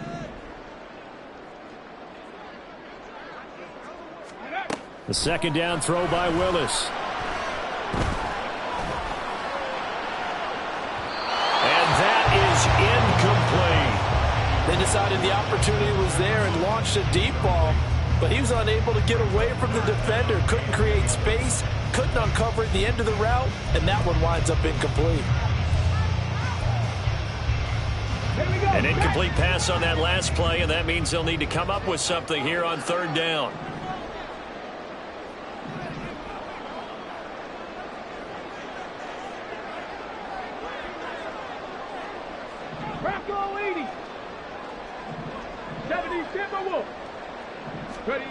The 2nd down throw by Willis. And that is incomplete. They decided the opportunity was there and launched a deep ball, but he was unable to get away from the defender, couldn't create space, couldn't uncover at the end of the route, and that one winds up incomplete. An incomplete pass on that last play, and that means they'll need to come up with something here on 3rd down. Bronco 80. 70 Timberwolves. Ready.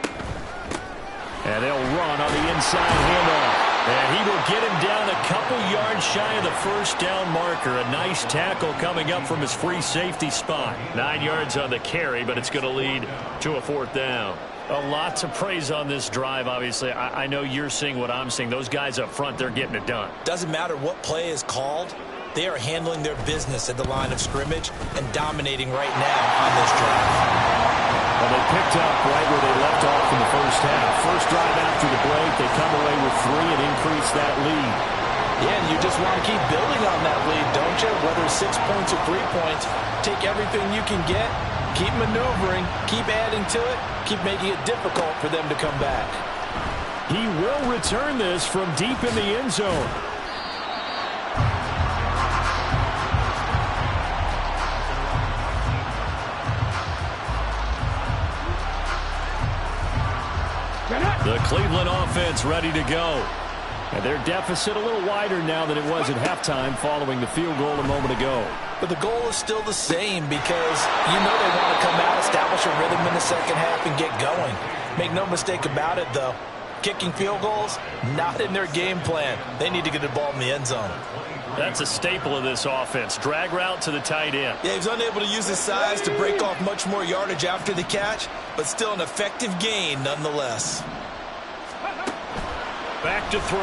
And they'll run on the inside handoff. And he will get him down a couple yards shy of the 1st down marker. A nice tackle coming up from his free safety spot. 9 yards on the carry, but it's going to lead to a 4th down. A lot to praise on this drive, obviously. I know you're seeing what I'm seeing. Those guys up front, they're getting it done. Doesn't matter what play is called. They are handling their business at the line of scrimmage and dominating right now on this drive. Well, they picked up right where they left off in the first half. First drive after the break, they come away with 3 and increase that lead. Yeah, and you just want to keep building on that lead, don't you? Whether it's 6 points or 3 points, take everything you can get, keep maneuvering, keep adding to it, keep making it difficult for them to come back. He will return this from deep in the end zone. The Cleveland offense ready to go. And their deficit a little wider now than it was at halftime following the field goal a moment ago. But the goal is still the same, because you know they want to come out, establish a rhythm in the second half, and get going. Make no mistake about it, though. Kicking field goals, not in their game plan. They need to get the ball in the end zone. That's a staple of this offense. Drag route to the tight end. Yeah, he was unable to use his size to break off much more yardage after the catch, but still an effective gain nonetheless. Back to throw.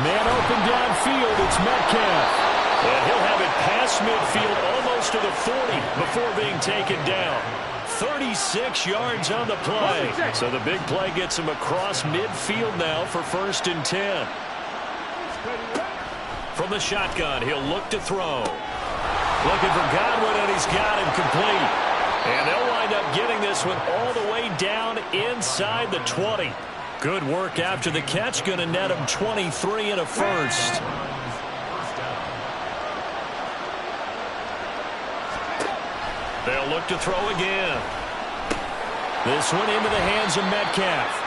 Man open downfield, it's Metcalf. And he'll have it past midfield almost to the 40 before being taken down. 36 yards on the play. So the big play gets him across midfield now for 1st and 10. From the shotgun, he'll look to throw. Looking for Godwin, and he's got him complete. And they'll wind up getting this one all the way down inside the 20. Good work after the catch. Going to net him 23 and a first. They'll look to throw again. This one into the hands of Metcalf.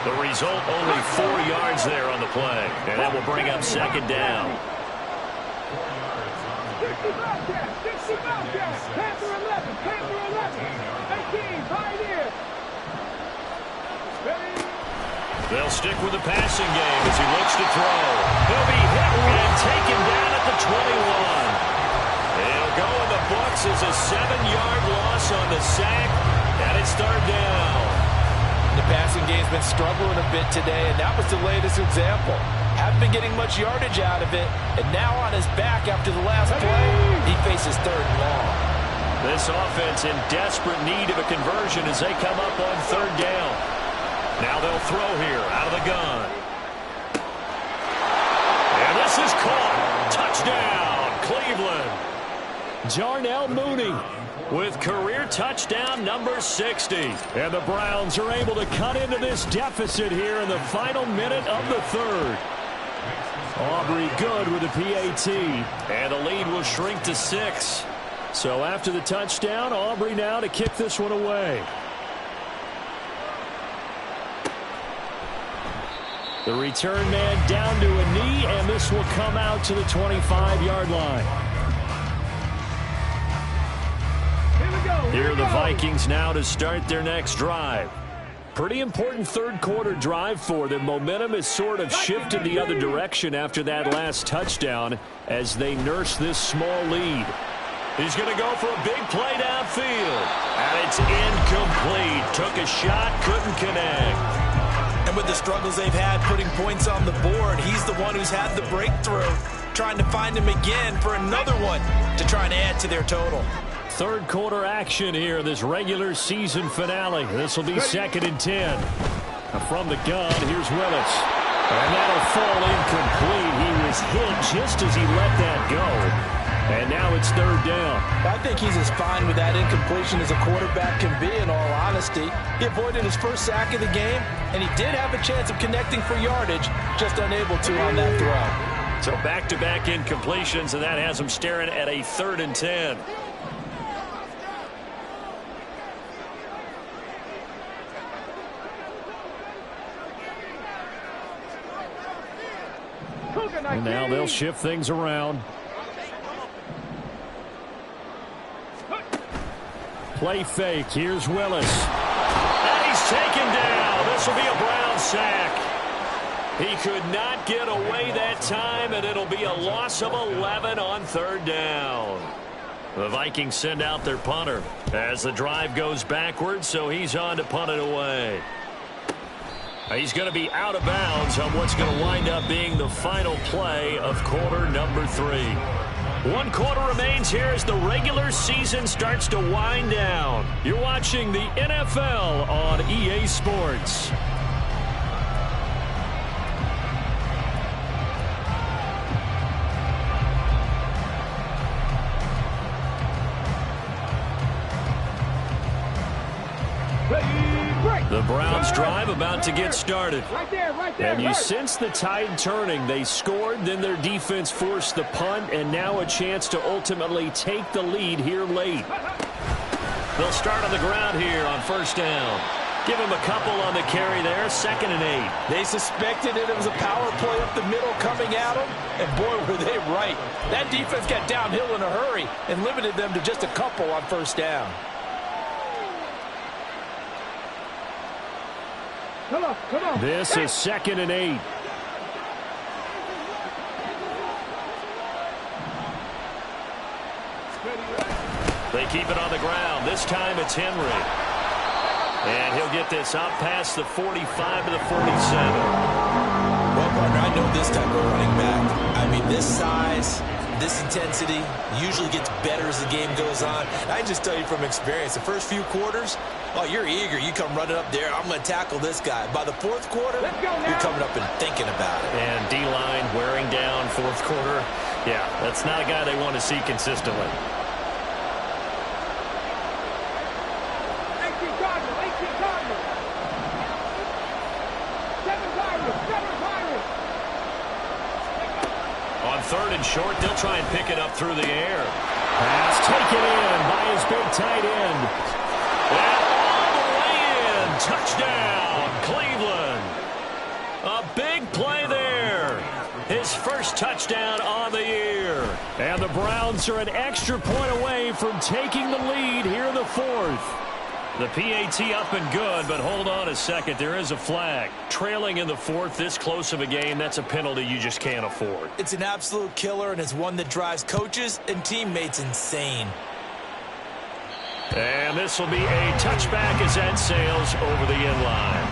The result, only 4 yards there on the play. And that will bring up 2nd down. 60 Bobcats, Panther 11, Panther 11, 18, Pioneer. They'll stick with the passing game as he looks to throw. He'll be hit and taken down at the 21. He'll go in the books as a 7-yard loss on the sack, and it's 3rd down. The passing game's been struggling a bit today, and that was the latest example. Haven't been getting much yardage out of it, and now on his back after the last play, he faces 3rd and long. This offense in desperate need of a conversion as they come up on 3rd down. Now they'll throw here out of the gun. And this is caught. Touchdown, Cleveland. Darnell Mooney with career touchdown number 60. And the Browns are able to cut into this deficit here in the final minute of the 3rd. Aubrey good with the PAT. And the lead will shrink to 6. So after the touchdown, Aubrey now to kick this one away. The return man down to a knee, and this will come out to the 25-yard line. Here are the Vikings now to start their next drive. Pretty important third-quarter drive for them. Momentum has sort of shifted the other direction after that last touchdown as they nurse this small lead. He's going to go for a big play downfield. And it's incomplete. Took a shot, couldn't connect. And with the struggles they've had putting points on the board, he's the one who's had the breakthrough, trying to find him again for another one to try and add to their total. Third quarter action here, this regular season finale. This will be 2nd and 10. From the gun, here's Willis. And that'll fall incomplete. He was hit just as he let that go. And now it's 3rd down. I think he's as fine with that incompletion as a quarterback can be, in all honesty. He avoided his first sack of the game, and he did have a chance of connecting for yardage, just unable to on that throw. So back-to-back incompletions, and that has him staring at a 3rd and 10. And now they'll shift things around. Play fake. Here's Willis. And he's taken down. This will be a Brown sack. He could not get away that time, and it'll be a loss of 11 on 3rd down. The Vikings send out their punter as the drive goes backwards, so he's on to punt it away. He's going to be out of bounds on what's going to wind up being the final play of quarter number 3. 1 quarter remains here as the regular season starts to wind down. You're watching the NFL on EA Sports. The Browns drive about to get started. Right there, and you sense the tide turning. They scored, then their defense forced the punt, and now a chance to ultimately take the lead here late. They'll start on the ground here on 1st down. Give him a couple on the carry there, 2nd and 8. They suspected it was a power play up the middle coming at them, and boy, were they right. That defense got downhill in a hurry and limited them to just a couple on 1st down. Come on. This is 2nd and 8. They keep it on the ground. This time it's Henry. And he'll get this up past the 45 to the 47. Well, partner, I know this type of running back. I mean, this size, this intensity usually gets better as the game goes on. I can just tell you from experience, the first few quarters, oh, you're eager. You come running up there. I'm going to tackle this guy. By the 4th quarter, you're coming up and thinking about it. And D-line wearing down 4th quarter. Yeah, that's not a guy they want to see consistently. 18 Cardinals. 7 Pirates. On 3rd and short, they'll try and pick it up through the air. Pass taken in by his big tight end. And all the way in. Touchdown, Cleveland. A big play there. His first touchdown on the year. And the Browns are an extra point away from taking the lead here in the 4th. The PAT up and good, but hold on a second. There is a flag. Trailing in the 4th, this close of a game, that's a penalty you just can't afford. It's an absolute killer, and it's one that drives coaches and teammates insane. And this will be a touchback as that sails over the end line.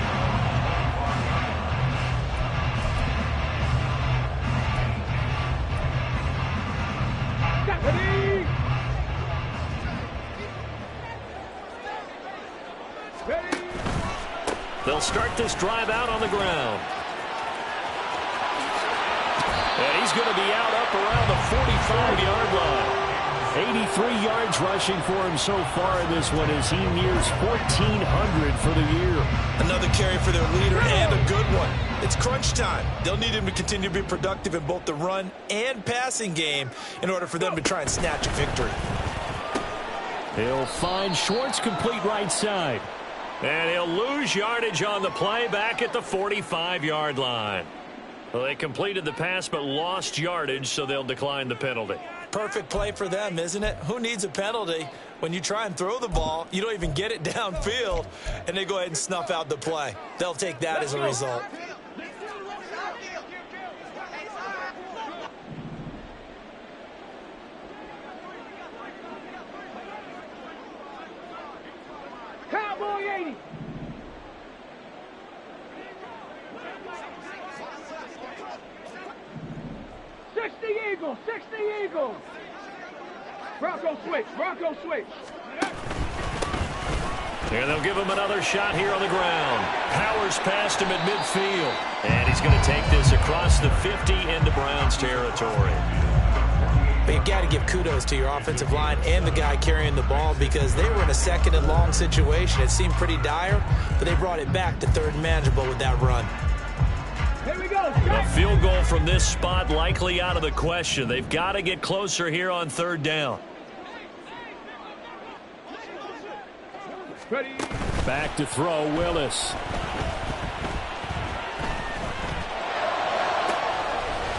They'll start this drive out on the ground. And he's going to be out up around the 45-yard line. 83 yards rushing for him so far in this one as he nears 1,400 for the year. Another carry for their leader and a good one. It's crunch time. They'll need him to continue to be productive in both the run and passing game in order for them to try and snatch a victory. He'll find Schwartz complete right side. And he'll lose yardage on the play back at the 45-yard line. Well, they completed the pass but lost yardage, so they'll decline the penalty. Perfect play for them, isn't it? Who needs a penalty when you try and throw the ball, you don't even get it downfield, and they go ahead and snuff out the play. They'll take that as a result. Cowboy 80. Eagles, 60 Eagles. Bronco switch, Bronco switch. And they'll give him another shot here on the ground. Powers past him at midfield. And he's going to take this across the 50 into Browns territory. But you've got to give kudos to your offensive line and the guy carrying the ball because they were in a second and long situation. It seemed pretty dire, but they brought it back to third and manageable with that run. Here we go. A field goal from this spot likely out of the question. They've got to get closer here on third down. Ready. Back to throw, Willis.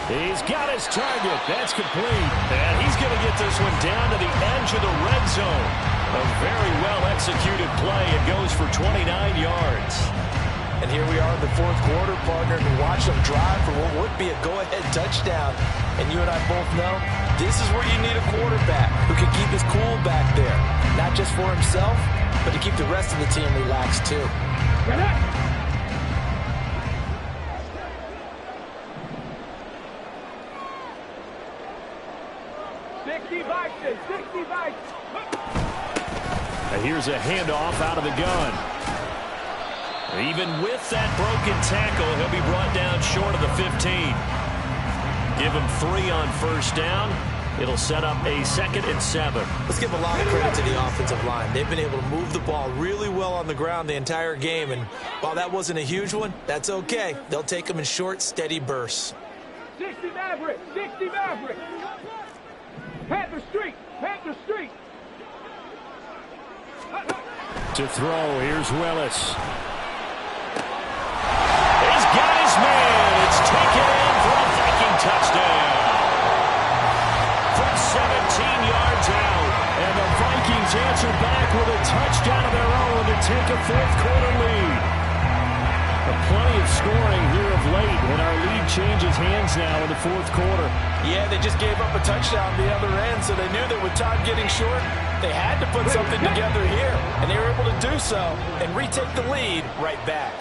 He's got his target. That's complete. And he's going to get this one down to the edge of the red zone. A very well-executed play. It goes for 29 yards. And here we are in the fourth quarter, partner, to watch them drive for what would be a go-ahead touchdown. And you and I both know this is where you need a quarterback who can keep his cool back there. Not just for himself, but to keep the rest of the team relaxed too. Get up. And here's a handoff out of the gun. Even with that broken tackle, he'll be brought down short of the 15. Give him 3 on first down. It'll set up a 2nd and 7. Let's give a lot of credit to the offensive line. They've been able to move the ball really well on the ground the entire game. And while that wasn't a huge one, that's okay. They'll take them in short, steady bursts. 60 Maverick, 60 Maverick. Panther Street, Panther Street. To throw, here's Willis. He's got his man. It's taken in for a Viking touchdown. From 17 yards out. And the Vikings answer back with a touchdown of their own to take a fourth quarter lead. Plenty of scoring here of late, and our lead changes hands now in the fourth quarter. Yeah, they just gave up a touchdown the other end, so they knew that with time getting short, they had to put something together here, and they were able to do so and retake the lead right back.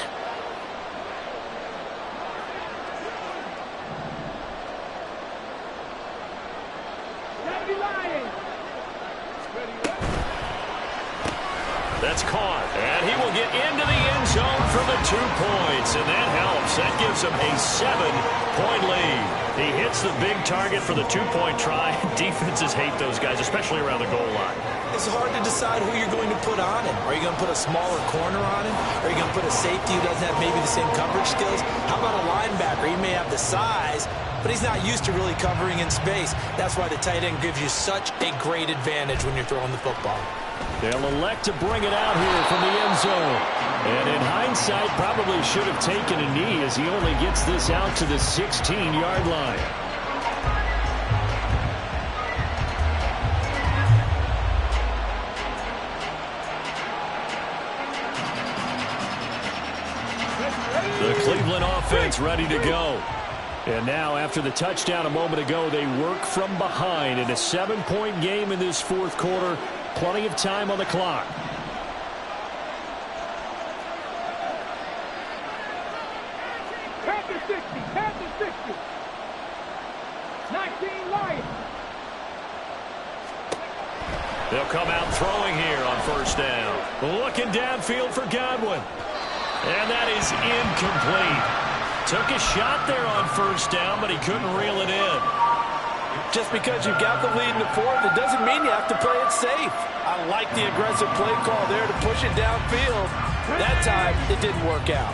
That's caught, and he will get into the end zone for the 2 points, and that helps. That gives him a 7-point lead. He hits the big target for the 2-point try. Defenses hate those guys, especially around the goal line. It's hard to decide who you're going to put on him. Are you going to put a smaller corner on him? Are you going to put a safety who doesn't have maybe the same coverage skills? How about a linebacker? He may have the size, but he's not used to really covering in space. That's why the tight end gives you such a great advantage when you're throwing the football. They'll elect to bring it out here from the end zone. And in hindsight, probably should have taken a knee as he only gets this out to the 16-yard line. The Cleveland offense ready to go. And now, after the touchdown a moment ago, they work from behind in a 7-point game in this fourth quarter. Plenty of time on the clock. Panther 60, Panther 60. 19 Lions. They'll come out throwing here on first down. Looking downfield for Godwin. And that is incomplete. Took a shot there on first down, but he couldn't reel it in. Just because you've got the lead in the fourth, it doesn't mean you have to play it safe. I like the aggressive play call there to push it downfield. That time, it didn't work out.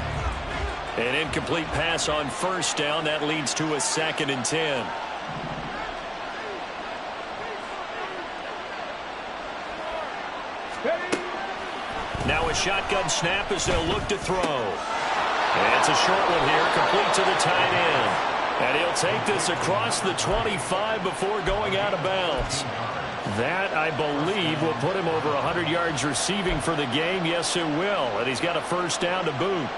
An incomplete pass on first down. That leads to a 2nd and 10. Now a shotgun snap as they'll look to throw. And it's a short one here, complete to the tight end. And he'll take this across the 25 before going out of bounds. That, I believe, will put him over 100 yards receiving for the game. Yes, it will. And he's got a first down to boot.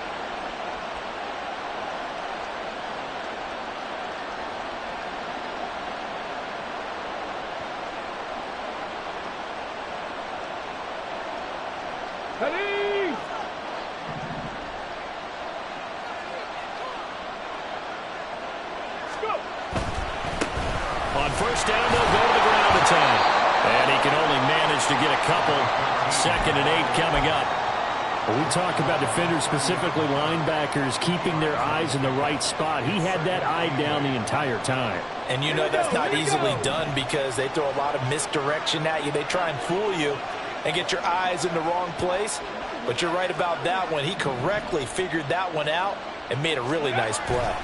Ready? Go. On first down, they'll go to the ground attack. And he can only manage to get a couple. 2nd and 8 coming up. We talk about defenders, specifically linebackers, keeping their eyes in the right spot. He had that eye down the entire time. And you know that's not easily done because they throw a lot of misdirection at you. They try and fool you and get your eyes in the wrong place. But you're right about that one. He correctly figured that one out and made a really nice play.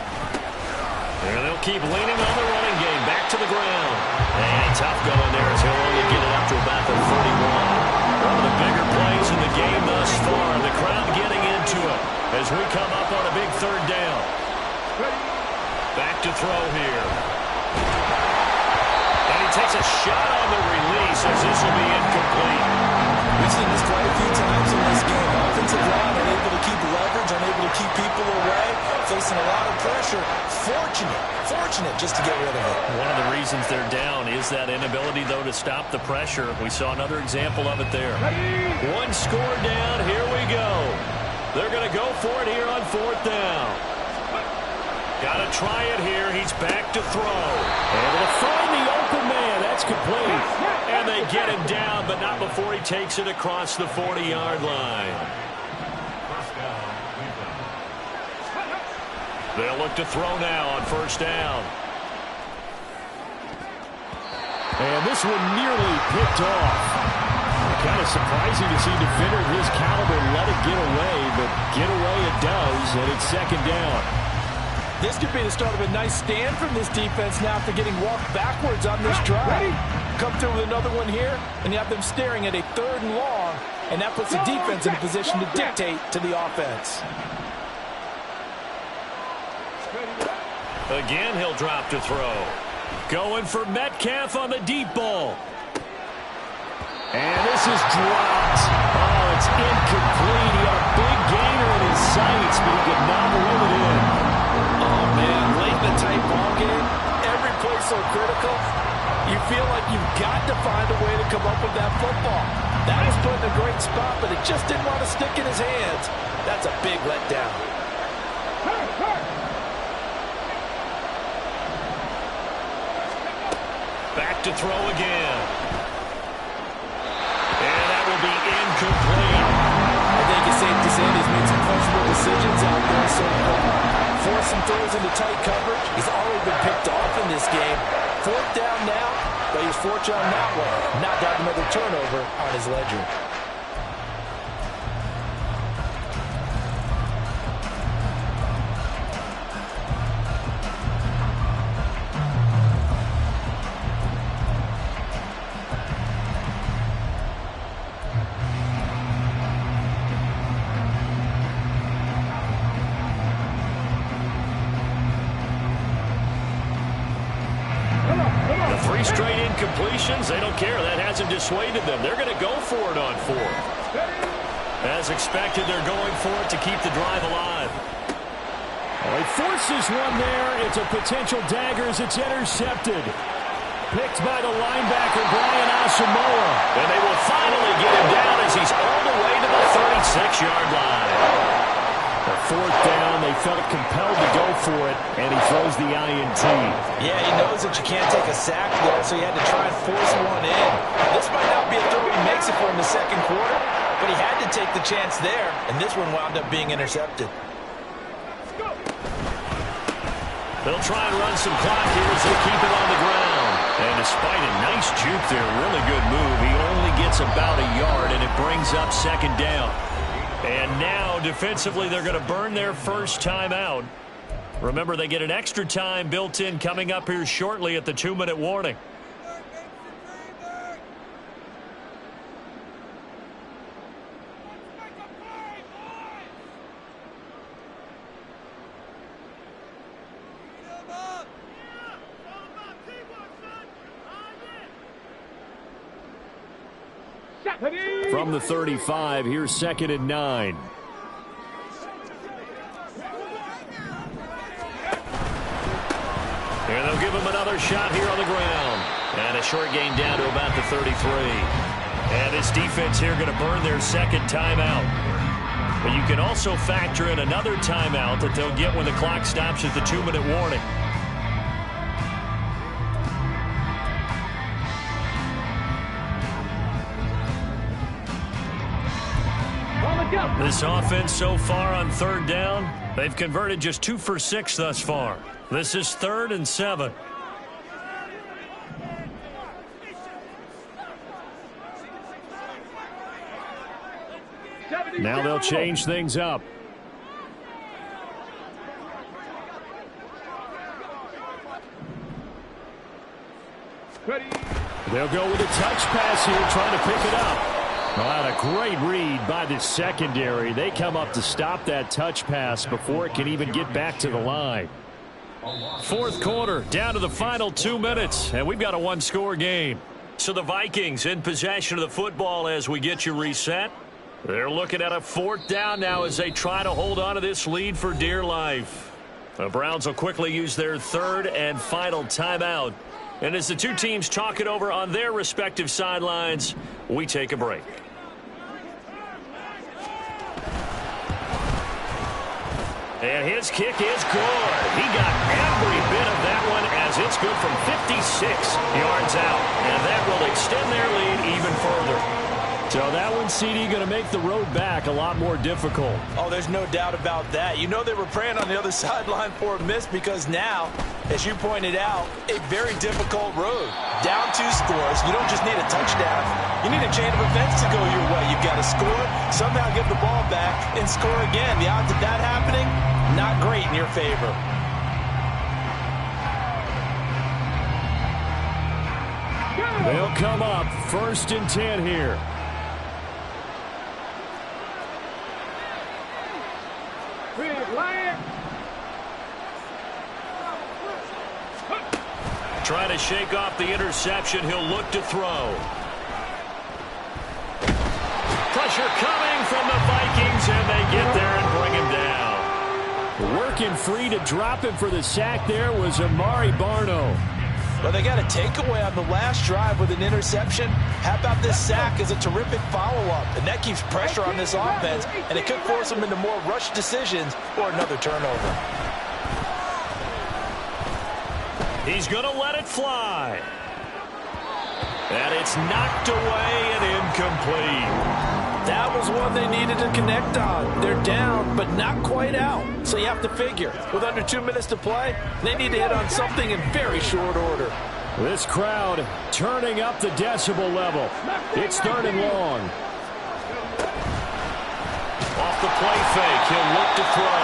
And they'll keep leaning on the running game. Back to the ground. And tough going there as he'll only get it up to about the 41. One of the bigger plays in the game thus far. The crowd getting into it as we come up on a big 3rd down. Back to throw here. And he takes a shot on the release as this will be incomplete. We've seen this quite a few times in this game. Offensive line unable to keep leverage, unable to keep people away, facing a lot of pressure. Fortunate just to get rid of it. One of the reasons they're down is that inability, though, to stop the pressure. We saw another example of it there. One score down. Here we go. They're going to go for it here on 4th down. Got to try it here. He's back to throw. Able to find the open man. That's complete. And they get him down, but not before he takes it across the 40-yard line. They'll look to throw now on 1st down. And this one nearly picked off. Kind of surprising to see a defender of his caliber let it get away, but get away it does, and it's 2nd down. This could be the start of a nice stand from this defense now after getting walked backwards on this drive. Come through with another one here, and you have them staring at a 3rd and long, and that puts the defense in a position to dictate to the offense. Again, he'll drop to throw. Going for Metcalf on the deep ball. And this is dropped. Oh, it's incomplete. He had a big gainer in his sights, but he could not reel it in. Oh, man, late in the tight ball game, every play so critical. You feel like you've got to find a way to come up with that football. That was put in a great spot, but it just didn't want to stick in his hands. That's a big letdown. Back to throw again. And that will be incomplete. I think it's safe to say he's made some questionable decisions out there so far. Forced some throws into tight coverage. He's already been picked off in this game. 4th down now, but he's fortunate on that one. Not to have another turnover on his ledger. They don't care. That hasn't dissuaded them. They're going to go for it on 4th. As expected, they're going for it to keep the drive alive. Well, he forces one there. It's a potential dagger as it's intercepted. Picked by the linebacker, Brian Asamoah. And they will finally get him down as he's all the way to the 36-yard line. The 4th down, they felt compelled to go for it, and he throws the INT. Yeah, he knows that you can't take a sack there, so he had to try and force one in. This might not be a throw he makes it for in the 2nd quarter, but he had to take the chance there, and this one wound up being intercepted. They'll try and run some clock here as they keep it on the ground. And despite a nice juke there, really good move, he only gets about a yard, and it brings up 2nd down. And now, defensively, they're going to burn their first time out. Remember, they get an extra time built in coming up here shortly at the 2-minute warning. From the 35, here's 2nd and 9. And they'll give him another shot here on the ground. And a short gain down to about the 33. And this defense here going to burn their second timeout. But you can also factor in another timeout that they'll get when the clock stops at the 2-minute warning. This offense so far on 3rd down, they've converted just 2 for 6 thus far. This is 3rd and 7. Now they'll change things up. They'll go with a touch pass here, trying to pick it up. Well, a great read by the secondary. They come up to stop that touch pass before it can even get back to the line. 4th quarter, down to the final 2 minutes, and we've got a 1-score game. So the Vikings in possession of the football as we get you reset. They're looking at a 4th down now as they try to hold on to this lead for dear life. The Browns will quickly use their 3rd and final timeout. And as the two teams talk it over on their respective sidelines, we take a break. And his kick is good. He got every bit of that one as it's good from 56 yards out. And that will extend their lead even further. So that one, CD, going to make the road back a lot more difficult. Oh, there's no doubt about that. You know they were praying on the other sideline for a miss because now, as you pointed out, a very difficult road. Down 2 scores. You don't just need a touchdown. You need a chain of events to go your way. You've got to score, somehow give the ball back, and score again. The odds of that happening, not great in your favor. They'll come up 1st and 10 here. Trying to shake off the interception. He'll look to throw. Pressure coming from the Vikings, and they get there and bring him down. Working free to drop him for the sack there was Amari Barno. Well, they got a takeaway on the last drive with an interception. How about this sack as a terrific follow-up? And that keeps pressure on this offense, and it could force them into more rush decisions or another turnover. He's going to let it fly. And it's knocked away and incomplete. That was one they needed to connect on. They're down, but not quite out. So you have to figure, with under 2 minutes to play, they need to hit on something in very short order. This crowd turning up the decibel level. It's 3rd and long. Off the play fake, he'll look to throw.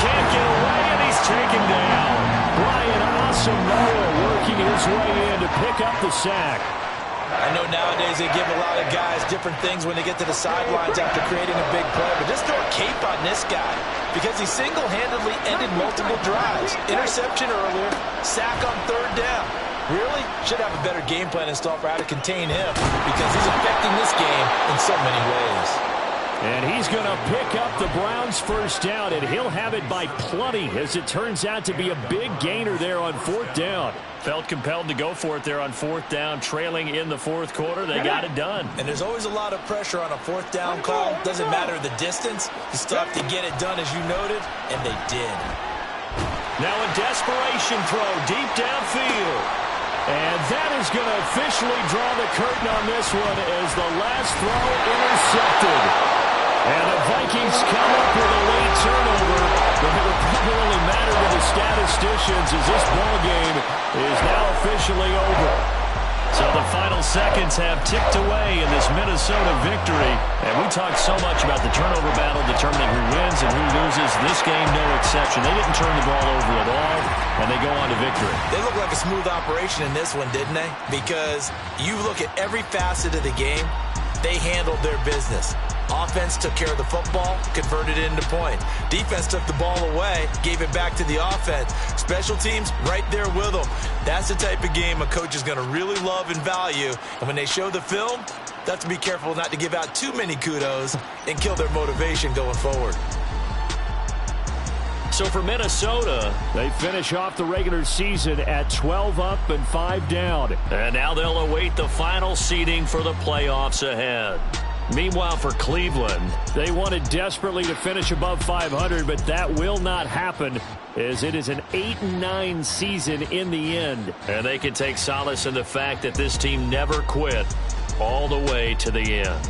Can't get away, and he's taken down. Brian Asamoah working his way in to pick up the sack. I know nowadays they give a lot of guys different things when they get to the sidelines after creating a big play, but just throw a cape on this guy because he single-handedly ended multiple drives. Interception earlier, sack on 3rd down. Really should have a better game plan installed for how to contain him because he's affecting this game in so many ways. And he's going to pick up the Browns' 1st down, and he'll have it by plenty as it turns out to be a big gainer there on 4th down. Felt compelled to go for it there on 4th down, trailing in the 4th quarter. They got it done. And there's always a lot of pressure on a 4th down call. Doesn't matter the distance. You still have to get it done, as you noted, and they did. Now a desperation throw deep downfield. And that is going to officially draw the curtain on this one as the last throw intercepted. And the Vikings come up with a late turnover, but it will probably matter to the statisticians as this ball game is now officially over. So the final seconds have ticked away in this Minnesota victory. And we talked so much about the turnover battle determining who wins and who loses. This game, no exception. They didn't turn the ball over at all, and they go on to victory. They look like a smooth operation in this one, didn't they? Because you look at every facet of the game, they handled their business. Offense took care of the football, converted it into points. Defense took the ball away, gave it back to the offense. Special teams, right there with them. That's the type of game a coach is going to really love and value. And when they show the film, They'll have to be careful not to give out too many kudos and kill their motivation going forward. So for Minnesota, they finish off the regular season at 12 up and 5 down. And now they'll await the final seeding for the playoffs ahead. Meanwhile, for Cleveland, they wanted desperately to finish above 500, but that will not happen as it is an 8-9 season in the end. And they can take solace in the fact that this team never quit all the way to the end.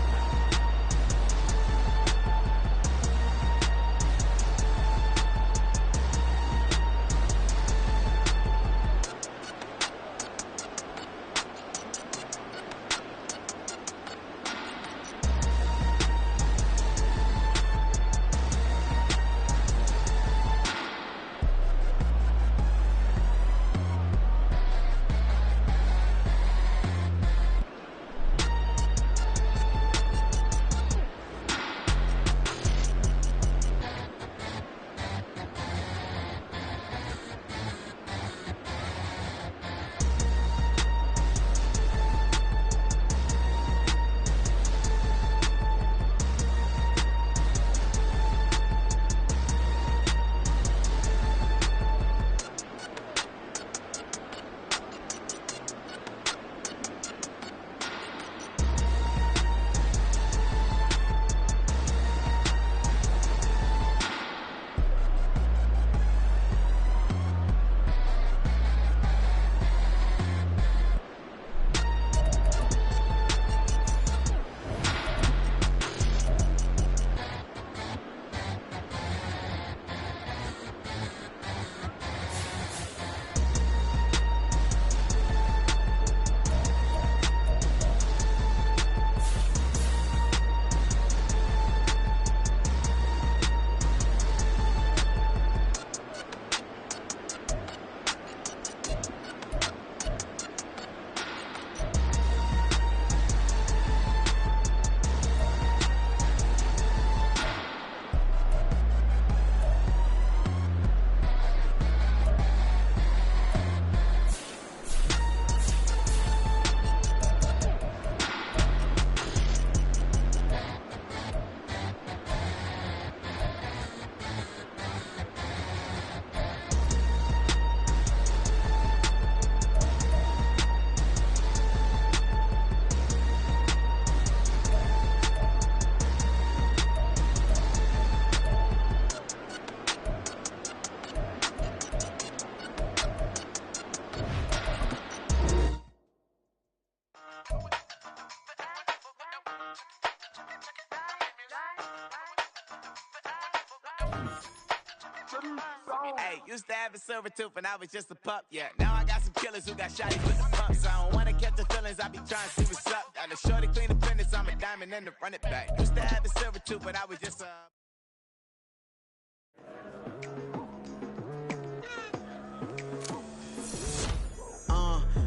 Hey, used to have a silver tooth and I was just a pup, yeah. Now I got some killers who got shotties with the pumps. I don't wanna catch the feelings, I be trying to see what's up. Got a shorty clean the fitness, I'm a diamond and to run it back. Used to have a silver tooth, but I was just a...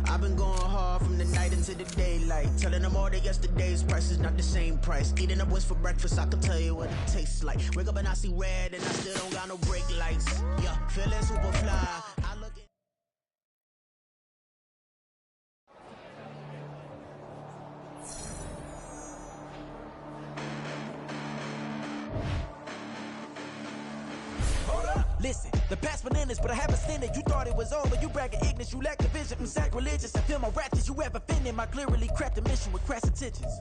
I've been going hard from the night into the daylight, telling them all that yesterday's price is not the same price. Eating up what's for breakfast, I can tell you what it tastes like. Wake up and I see red and I still don't got no brake lights. Yeah, feeling super fly. I look at Listen, the past bananas, but I haven't seen it. You thought it was over, you bragging ignorance, you lack the vision from sacrilegious. I feel my ratchets, you ever offended my clearly crafted mission with crass intentions.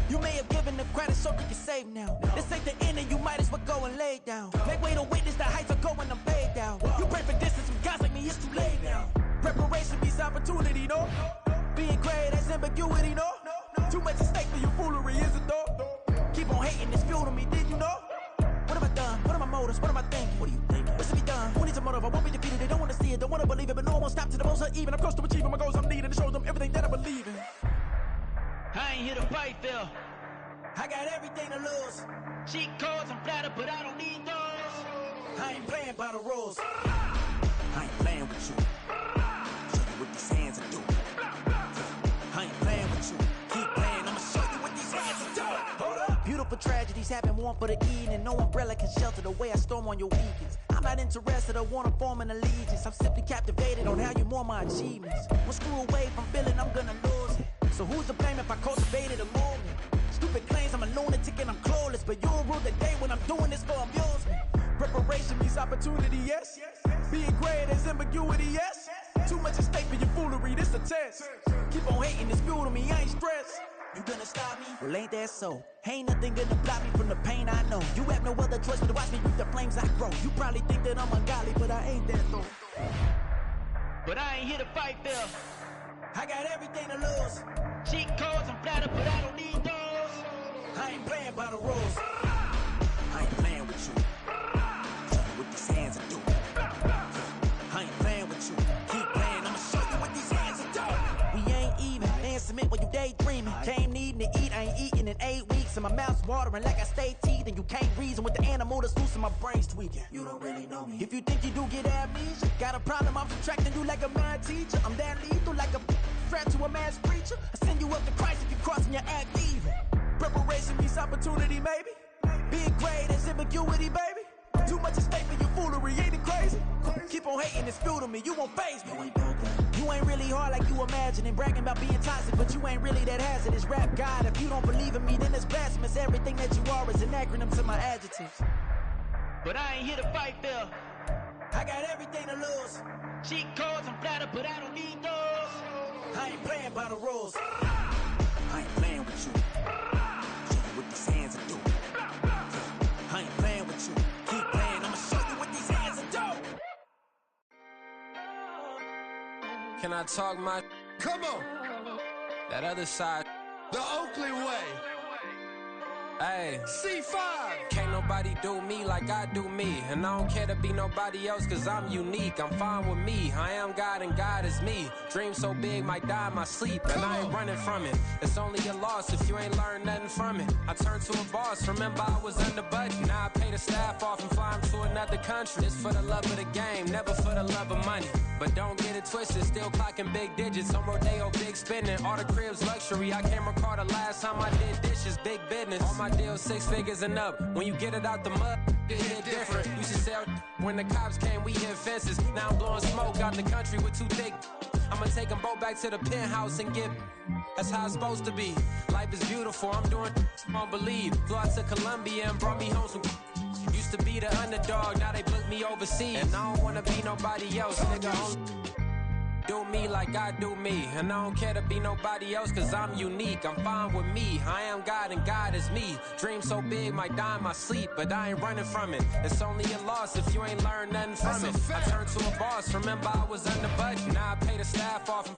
You may have given the credit so you can save now. This ain't the end and you might as well go and lay down. Make way to witness the heights are going, I'm paid down. You pray for distance from guys like me, it's too late now. Preparation beats opportunity, no? Being great, that's ambiguity, no? Too much at stake for your foolery, is it though? Keep on hating, it's fuel to me, did you know? What have I done? What are my motives? What am I thinking? What do you think? What's to be done? Who needs a motive? I won't be defeated. They don't want to see it, don't want to believe it, but no one won't stop to the most even. I'm close to achieving my goals I'm needing to show them everything that I believe in. I ain't here to fight, Phil. I got everything to lose. Cheat codes, I'm flattered, but I don't need those. I ain't playing by the rules. I ain't playing with you. Show you what these hands are doing. I ain't playing with you. Keep playing, I'ma show you what these hands are doing. Hold up. Beautiful tragedies happen, one for the evening. No umbrella can shelter the way I storm on your weekends. I'm not interested, I wanna form an allegiance. I'm simply captivated on how you more my achievements. One screw away from feeling I'm gonna lose it. So who's to blame if I cultivated a move? but you don't rule the day when I'm doing this for amusement. Preparation means opportunity, yes. Being great is ambiguity, yes. Too much at stake for your foolery, this a test. Keep on hating, it's fuel to me, I ain't stressed. You gonna stop me? Well, ain't that so? Ain't nothing gonna block me from the pain I know. You have no other choice but to watch me with the flames I grow. You probably think that I'm ungodly, but I ain't that though. But I ain't here to fight fair. I got everything to lose. Cheat codes and platter, but I don't need those. I ain't playing by the rules. I ain't playing with you. Show you what these hands are doing. I ain't playing with you. Keep playing, I'ma show you what these hands are doing. We ain't even. Laying cement while you daydreaming. Came needing to eat, I ain't eating in 8 weeks. And my mouth's watering like I stay teeth. And you can't reason with the animal that's loose and my brain's tweaking. You don't really know me. If you think you do get amnesia, got a problem, I'm subtracting you like a mad teacher. I'm that lethal like a threat to a mass preacher. I send you up to Christ if you crossing your act evil. Preparation means opportunity, maybe. Being great is ambiguity, baby. Too much at stake for your foolery, ain't it crazy? Keep on hating, it's fuel to me, you won't faze me. You ain't really hard like you imagining. Bragging about being toxic, but you ain't really that hazardous. Rap God, if you don't believe in me, then it's blasphemous. Everything that you are is an acronym to my adjectives. But I ain't here to fight fair. I got everything to lose. Cheat codes and platter, but I don't need those. I ain't playing by the rules. I ain't playing with you. Show you what these hands are doing. I ain't playing with you. Keep playing, I'ma show you what these hands are doing. Can I talk my? Come on. That other side. The Oakley way. Hey. C5. Can't nobody do me like I do me. And I don't care to be nobody else cause I'm unique. I'm fine with me. I am God and God is me. Dream so big might die in my sleep. And I ain't running from it. It's only a loss if you ain't learned nothing from it. I turned to a boss. Remember I was under budget. Now I pay the staff off and fly them to another country. It's for the love of the game, never for the love of money. But don't get it twisted, still clocking big digits. On Rodeo, big spending, all the cribs luxury. I can't recall the last time I did dishes, big business. All my deals 6 figures and up. When you get it out the mud, it hit different. Used to sell when the cops came, we hit fences. Now I'm blowing smoke out the country with 2 thick. I'ma take them both back to the penthouse and get. That's how it's supposed to be. Life is beautiful, I'm doing won't believe. Flew out to Colombia and brought me home some. Used to be the underdog, now they book me overseas. And I don't wanna be nobody else, nigga. Do me like I do me. And I don't care to be nobody else cause I'm unique. I'm fine with me. I am God and God is me. Dream so big might die in my sleep, but I ain't running from it. It's only a loss if you ain't learned nothing from it. I turned to a boss. Remember I was under budget. Now I pay the staff off.